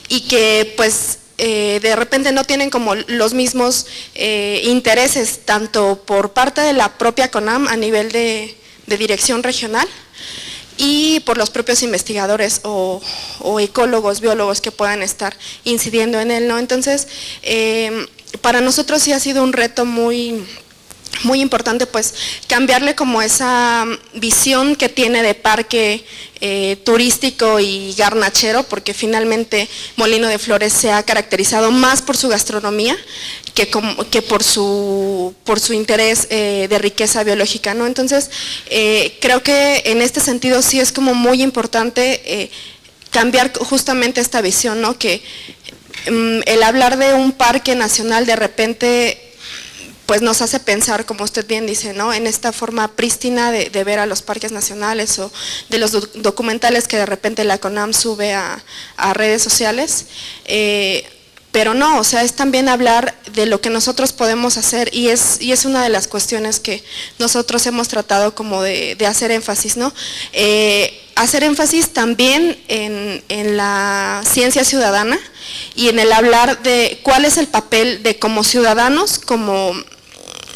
y que pues de repente no tienen como los mismos intereses, tanto por parte de la propia CONAM a nivel de dirección regional, y por los propios investigadores o ecólogos, biólogos que puedan estar incidiendo en él, ¿no? Entonces, para nosotros sí ha sido un reto muy importante, pues cambiarle como esa visión que tiene de parque turístico y garnachero, porque finalmente Molino de Flores se ha caracterizado más por su gastronomía que por su interés de riqueza biológica, ¿no? Entonces, creo que en este sentido sí es como muy importante cambiar justamente esta visión, ¿no? Que el hablar de un parque nacional de repente pues nos hace pensar, como usted bien dice, ¿no? En esta forma prístina de ver a los parques nacionales o de los documentales que de repente la CONAM sube a redes sociales, pero no, o sea, es también hablar de lo que nosotros podemos hacer y es una de las cuestiones que nosotros hemos tratado como de hacer énfasis, ¿no? Hacer énfasis también en la ciencia ciudadana y en el hablar de cuál es el papel de como ciudadanos, como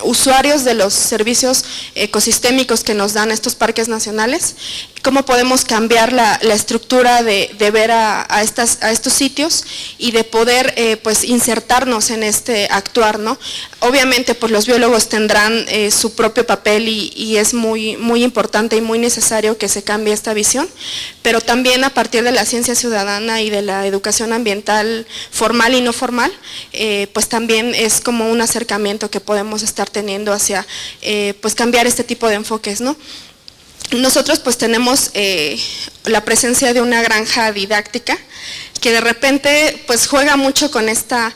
usuarios de los servicios ecosistémicos que nos dan estos parques nacionales, cómo podemos cambiar la estructura de ver a estos sitios y de poder pues insertarnos en este actuar, ¿no? Obviamente pues los biólogos tendrán su propio papel y es muy importante y muy necesario que se cambie esta visión, pero también a partir de la ciencia ciudadana y de la educación ambiental formal y no formal, pues también es como un acercamiento que podemos estar teniendo hacia pues cambiar este tipo de enfoques, ¿no? Nosotros pues tenemos la presencia de una granja didáctica que de repente pues juega mucho con esta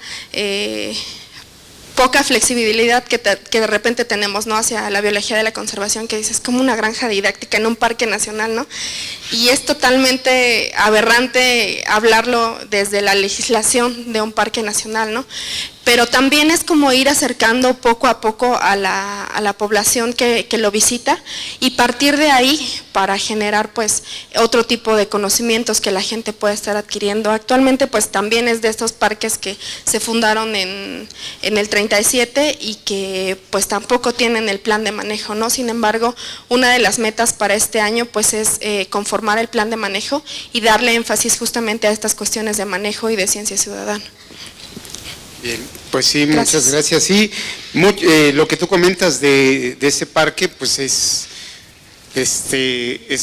poca flexibilidad que de repente tenemos, ¿no? Hacia la biología de la conservación, que dices, como una granja didáctica en un parque nacional, ¿no? Y es totalmente aberrante hablarlo desde la legislación de un parque nacional, ¿no? Pero también es como ir acercando poco a poco a la población que lo visita y partir de ahí para generar pues otro tipo de conocimientos que la gente puede estar adquiriendo. Actualmente pues también es de estos parques que se fundaron en el 37 y que pues tampoco tienen el plan de manejo, ¿no? Sin embargo, una de las metas para este año pues es conformar el plan de manejo y darle énfasis justamente a estas cuestiones de manejo y de ciencia ciudadana. Bien, pues sí, muchas gracias. Sí, lo que tú comentas de ese parque, pues es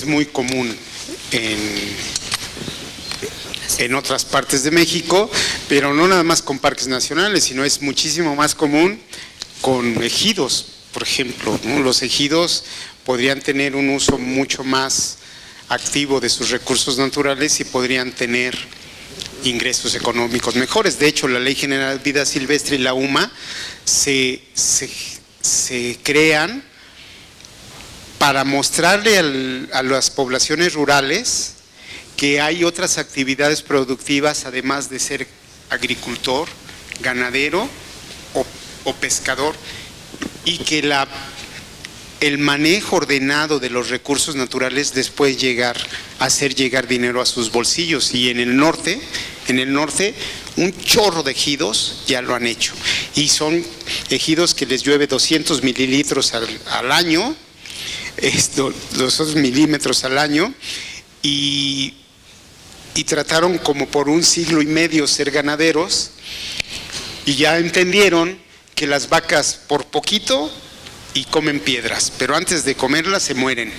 muy común en otras partes de México, pero no nada más con parques nacionales, sino es muchísimo más común con ejidos, por ejemplo, ¿no? Los ejidos podrían tener un uso mucho más activo de sus recursos naturales y podrían tener ingresos económicos mejores. De hecho, la Ley General de Vida Silvestre y la UMA se crean para mostrarle a las poblaciones rurales que hay otras actividades productivas además de ser agricultor, ganadero o pescador, y que el manejo ordenado de los recursos naturales les puede hacer llegar dinero a sus bolsillos. Y en el norte un chorro de ejidos ya lo han hecho, y son ejidos que les llueve 200 mililitros al año, 200 milímetros al año, y trataron como por 1 siglo y medio ser ganaderos, y ya entendieron que las vacas por poquito y comen piedras, pero antes de comerlas se mueren.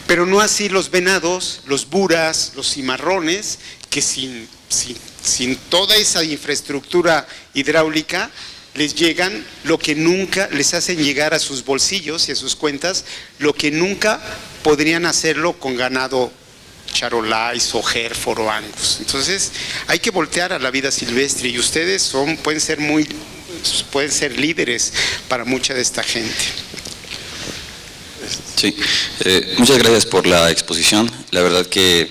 Pero no así los venados, los buras, los cimarrones, que sin toda esa infraestructura hidráulica les llegan lo que nunca, les hacen llegar a sus bolsillos y a sus cuentas lo que nunca podrían hacerlo con ganado charolais o Hereford o Angus. Entonces hay que voltear a la vida silvestre, y ustedes pueden ser líderes para mucha de esta gente. Sí, muchas gracias por la exposición. La verdad que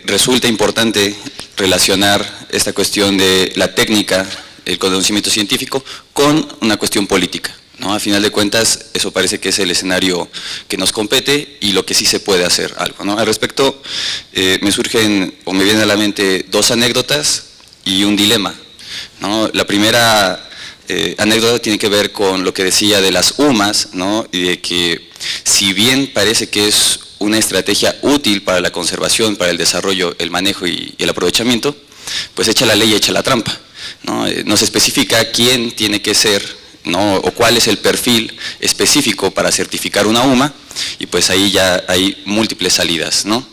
resulta importante relacionar esta cuestión de la técnica, el conocimiento científico, con una cuestión política, ¿no? A final de cuentas, eso parece que es el escenario que nos compete y lo que sí se puede hacer algo, ¿no? Al respecto, me surgen o me vienen a la mente 2 anécdotas y un dilema, ¿no? La primera anécdota tiene que ver con lo que decía de las UMAS, ¿no? Y de que si bien parece que es una estrategia útil para la conservación, para el desarrollo, el manejo y el aprovechamiento, pues echa la ley y echa la trampa, ¿no? No se especifica quién tiene que ser, ¿no? O cuál es el perfil específico para certificar una UMA, y pues ahí ya hay múltiples salidas, ¿no?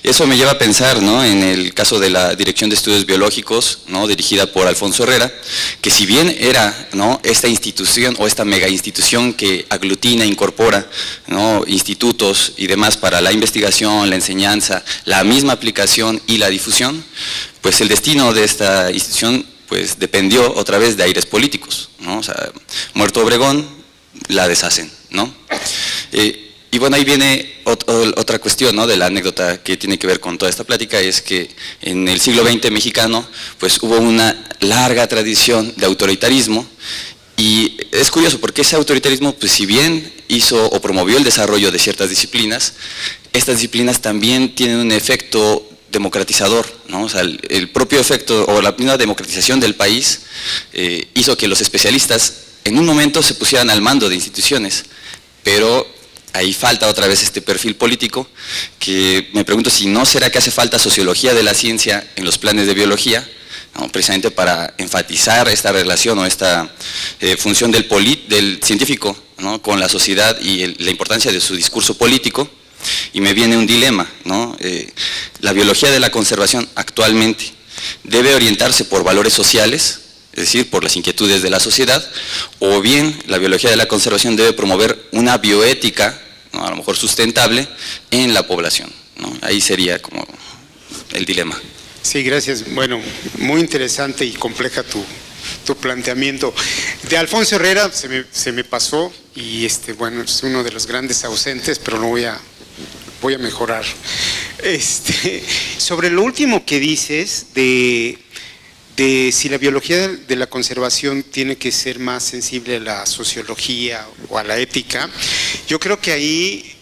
Eso me lleva a pensar, ¿no?, en el caso de la Dirección de Estudios Biológicos, ¿no?, dirigida por Alfonso Herrera, que si bien era, ¿no?, esta institución o esta mega institución que aglutina, incorpora, ¿no?, institutos y demás para la investigación, la enseñanza, la misma aplicación y la difusión, pues el destino de esta institución pues dependió otra vez de aires políticos, ¿no? O sea, muerto Obregón, la deshacen, ¿no? Y bueno, ahí viene otra cuestión, ¿no?, de la anécdota que tiene que ver con toda esta plática, es que en el siglo XX mexicano pues hubo una larga tradición de autoritarismo, y es curioso porque ese autoritarismo, pues si bien hizo o promovió el desarrollo de ciertas disciplinas, estas disciplinas también tienen un efecto democratizador, ¿no? O sea, el propio efecto o la misma democratización del país hizo que los especialistas en un momento se pusieran al mando de instituciones, pero ahí falta otra vez este perfil político, que me pregunto si no será que hace falta sociología de la ciencia en los planes de biología, ¿no?, precisamente para enfatizar esta relación o esta función del científico, ¿no?, con la sociedad y la importancia de su discurso político. Y me viene un dilema, ¿no? La biología de la conservación actualmente debe orientarse por valores sociales, es decir, por las inquietudes de la sociedad, o bien la biología de la conservación debe promover una bioética, ¿no?, a lo mejor sustentable, en la población, ¿no? Ahí sería como el dilema. Sí, gracias. Bueno, muy interesante y compleja tu planteamiento. De Alfonso Herrera se me pasó, y bueno, es uno de los grandes ausentes, pero no voy a mejorar. Sobre lo último que dices de si la biología de la conservación tiene que ser más sensible a la sociología o a la ética, yo creo que ahí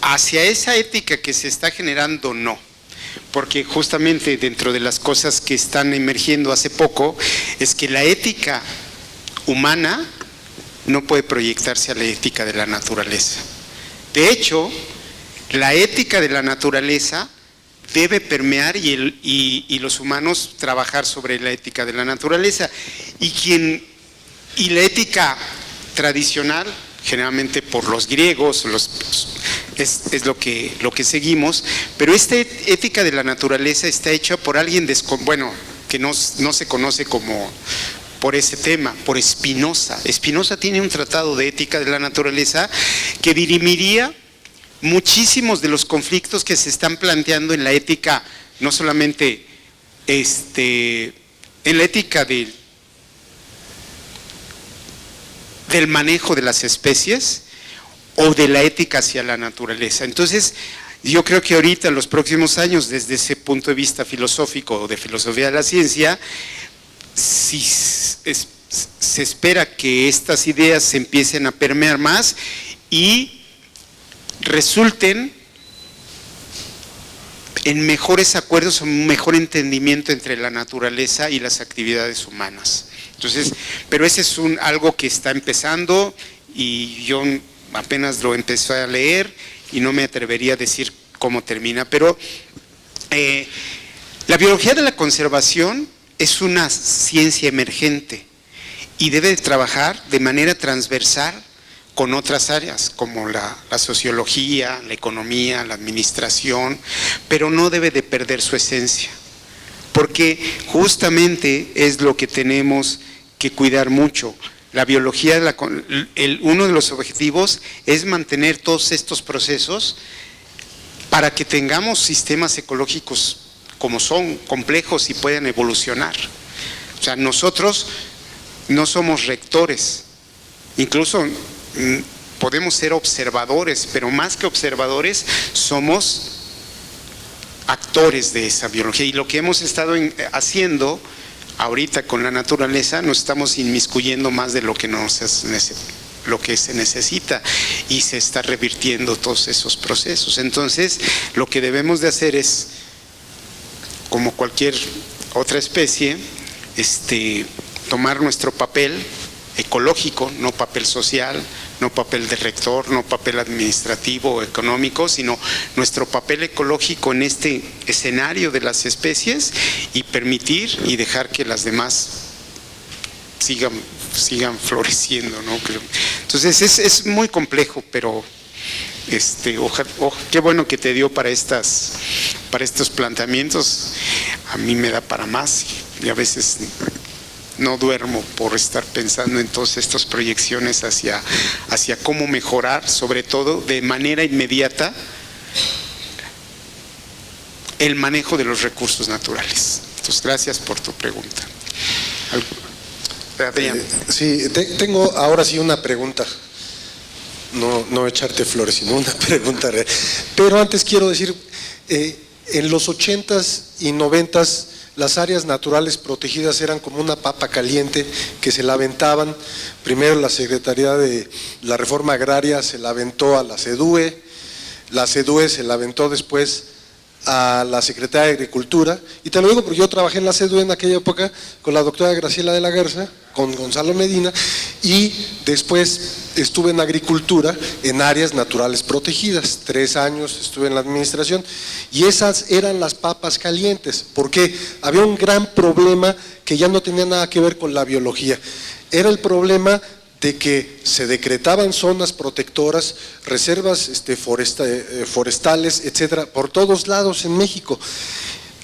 hacia esa ética que se está generando, no. Porque justamente dentro de las cosas que están emergiendo hace poco es que la ética humana no puede proyectarse a la ética de la naturaleza. De hecho, la ética de la naturaleza debe permear y los humanos trabajar sobre la ética de la naturaleza. Y la ética tradicional, generalmente por los griegos, es lo que seguimos, pero esta ética de la naturaleza está hecha por alguien, que no se conoce como por ese tema, por Spinoza. Spinoza tiene un tratado de ética de la naturaleza que dirimiría muchísimos de los conflictos que se están planteando en la ética, no solamente en la ética del manejo de las especies o de la ética hacia la naturaleza. Entonces, yo creo que ahorita, en los próximos años, desde ese punto de vista filosófico o de filosofía de la ciencia, si se espera que estas ideas se empiecen a permear más y resulten en mejores acuerdos o un mejor entendimiento entre la naturaleza y las actividades humanas. Entonces, pero ese es algo que está empezando y yo apenas lo empecé a leer y no me atrevería a decir cómo termina, pero la biología de la conservación es una ciencia emergente y debe trabajar de manera transversal con otras áreas como la sociología, la economía, la administración, pero no debe de perder su esencia, porque justamente es lo que tenemos que cuidar mucho. La biología, uno de los objetivos es mantener todos estos procesos para que tengamos sistemas ecológicos como son, complejos y puedan evolucionar. O sea, nosotros no somos rectores, incluso podemos ser observadores, pero más que observadores somos actores de esa biología, y lo que hemos estado haciendo ahorita con la naturaleza, nos estamos inmiscuyendo más de lo que se necesita, y se está revirtiendo todos esos procesos. Entonces, lo que debemos de hacer es, como cualquier otra especie, tomar nuestro papel ecológico, no papel social, no papel de rector, no papel administrativo o económico, sino nuestro papel ecológico en este escenario de las especies, y permitir y dejar que las demás sigan floreciendo, ¿no? Entonces es muy complejo, pero qué bueno que te dio para estos planteamientos. A mí me da para más y a veces no duermo por estar pensando en todas estas proyecciones hacia cómo mejorar, sobre todo de manera inmediata, el manejo de los recursos naturales. Entonces, gracias por tu pregunta. Sí, tengo ahora sí una pregunta. No echarte flores, sino una pregunta real. Pero antes quiero decir, en los 80s y 90s las áreas naturales protegidas eran como una papa caliente que se la aventaban. Primero la Secretaría de la Reforma Agraria se la aventó a la SEDUE se la aventó después a la Secretaría de Agricultura, y te lo digo porque yo trabajé en la SEDUE en aquella época con la doctora Graciela de la Garza, con Gonzalo Medina, y después estuve en Agricultura en áreas naturales protegidas, 3 años estuve en la administración, y esas eran las papas calientes, porque había un gran problema que ya no tenía nada que ver con la biología, era el problema de que se decretaban zonas protectoras, reservas forestales, etcétera, por todos lados en México,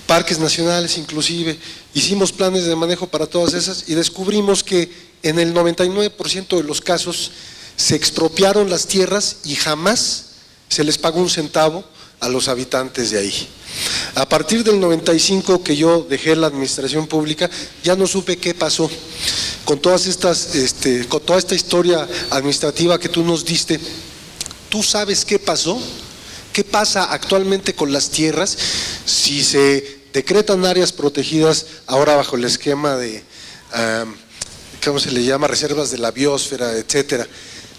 parques nacionales inclusive. Hicimos planes de manejo para todas esas y descubrimos que en el 99% de los casos se expropiaron las tierras y jamás se les pagó un centavo a los habitantes de ahí. A partir del 95 que yo dejé la administración pública, ya no supe qué pasó. Con todas estas, con toda esta historia administrativa que tú nos diste, ¿tú sabes qué pasó? ¿Qué pasa actualmente con las tierras si se decretan áreas protegidas ahora bajo el esquema de, ¿cómo se le llama? Reservas de la biosfera, etcétera?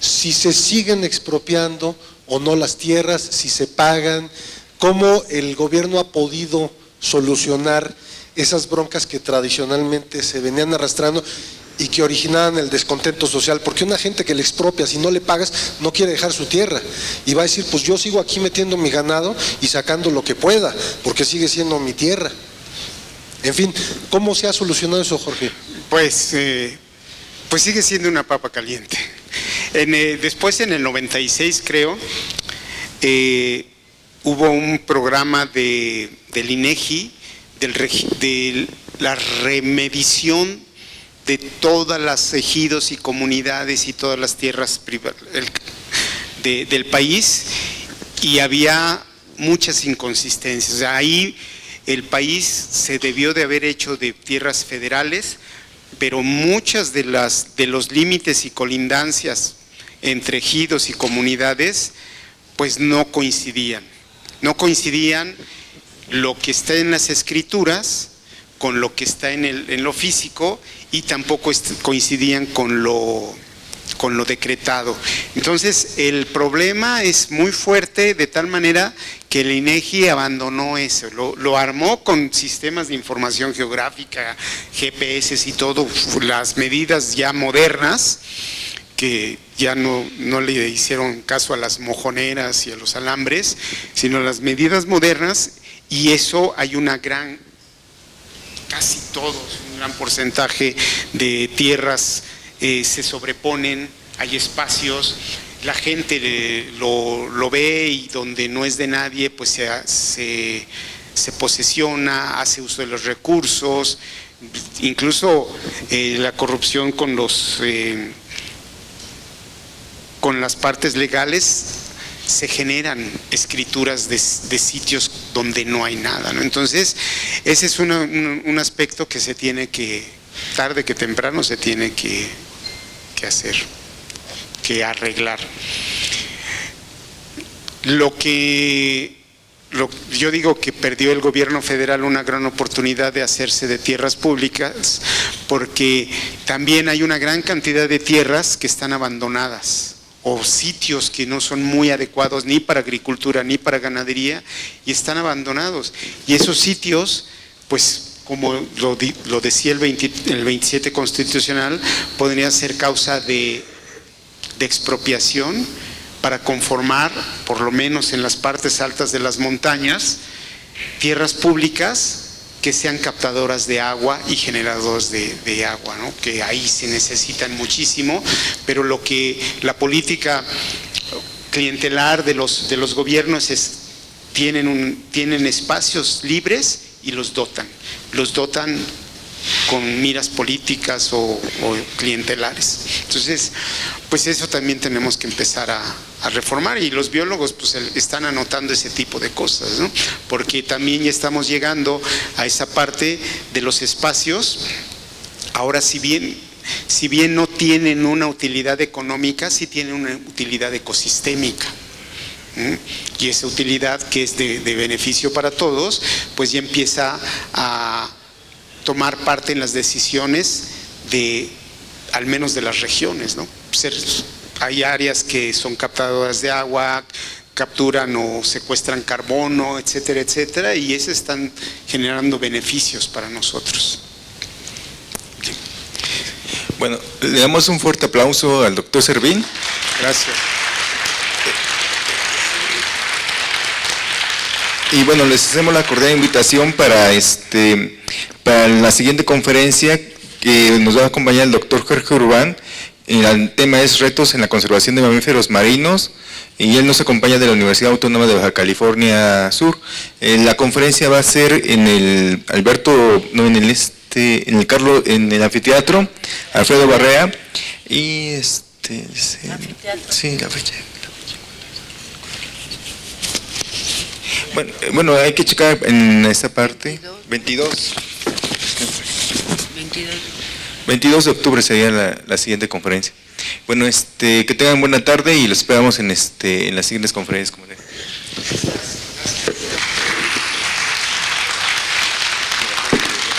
Si se siguen expropiando o no las tierras, si se pagan, ¿cómo el gobierno ha podido solucionar esas broncas que tradicionalmente se venían arrastrando y que originaban el descontento social? Porque una gente que le expropia, si no le pagas, no quiere dejar su tierra y va a decir, pues yo sigo aquí metiendo mi ganado y sacando lo que pueda, porque sigue siendo mi tierra. En fin, ¿cómo se ha solucionado eso, Jorge? Pues sigue siendo una papa caliente. Después, en el 96, creo, hubo un programa del INEGI, de la remedición de todas las ejidos y comunidades y todas las tierras del país, y había muchas inconsistencias. O sea, ahí el país se debió de haber hecho de tierras federales, pero muchas de los límites y colindancias entre ejidos y comunidades pues no coincidían lo que está en las escrituras con lo que está en lo físico, y tampoco coincidían con lo decretado. Entonces el problema es muy fuerte, de tal manera que el INEGI abandonó eso, lo armó con sistemas de información geográfica, GPS y todo, las medidas ya modernas, que ya no le hicieron caso a las mojoneras y a los alambres, sino las medidas modernas, y eso hay casi todos, un gran porcentaje de tierras se sobreponen, hay espacios, la gente lo ve, y donde no es de nadie pues se posesiona, hace uso de los recursos, incluso la corrupción con las partes legales. Se generan escrituras de sitios donde no hay nada, ¿no? Entonces, ese es un aspecto que se tiene que, tarde que temprano, se tiene que hacer, que arreglar. Yo digo que perdió el gobierno federal una gran oportunidad de hacerse de tierras públicas, porque también hay una gran cantidad de tierras que están abandonadas, o sitios que no son muy adecuados ni para agricultura ni para ganadería, y están abandonados. Y esos sitios, pues como lo decía el 27 constitucional, podrían ser causa de expropiación para conformar, por lo menos en las partes altas de las montañas, tierras públicas que sean captadoras de agua y generadores de agua, ¿no? Que ahí se necesitan muchísimo, pero lo que la política clientelar de los gobiernos tienen espacios libres y los dotan con miras políticas o clientelares. Entonces, pues eso también tenemos que empezar a reformar, y los biólogos pues están anotando ese tipo de cosas, ¿no? Porque también ya estamos llegando a esa parte de los espacios. Ahora, si bien no tienen una utilidad económica, sí tienen una utilidad ecosistémica. Y esa utilidad, que es de beneficio para todos, pues ya empieza a tomar parte en las decisiones al menos de las regiones, ¿no? Hay áreas que son captadoras de agua, capturan o secuestran carbono, etcétera, etcétera, y esas están generando beneficios para nosotros. Bueno, le damos un fuerte aplauso al doctor Servín. Gracias. Y bueno, les hacemos la cordial invitación para la siguiente conferencia, que nos va a acompañar el doctor Jorge Urbán. El tema es retos en la conservación de mamíferos marinos, y él nos acompaña de la Universidad Autónoma de Baja California Sur. La conferencia va a ser en el en el anfiteatro Alfredo Barrea, y sí, la fecha. Bueno, hay que checar en esta parte. 22 de octubre sería la siguiente conferencia. Bueno, que tengan buena tarde y los esperamos en las siguientes conferencias.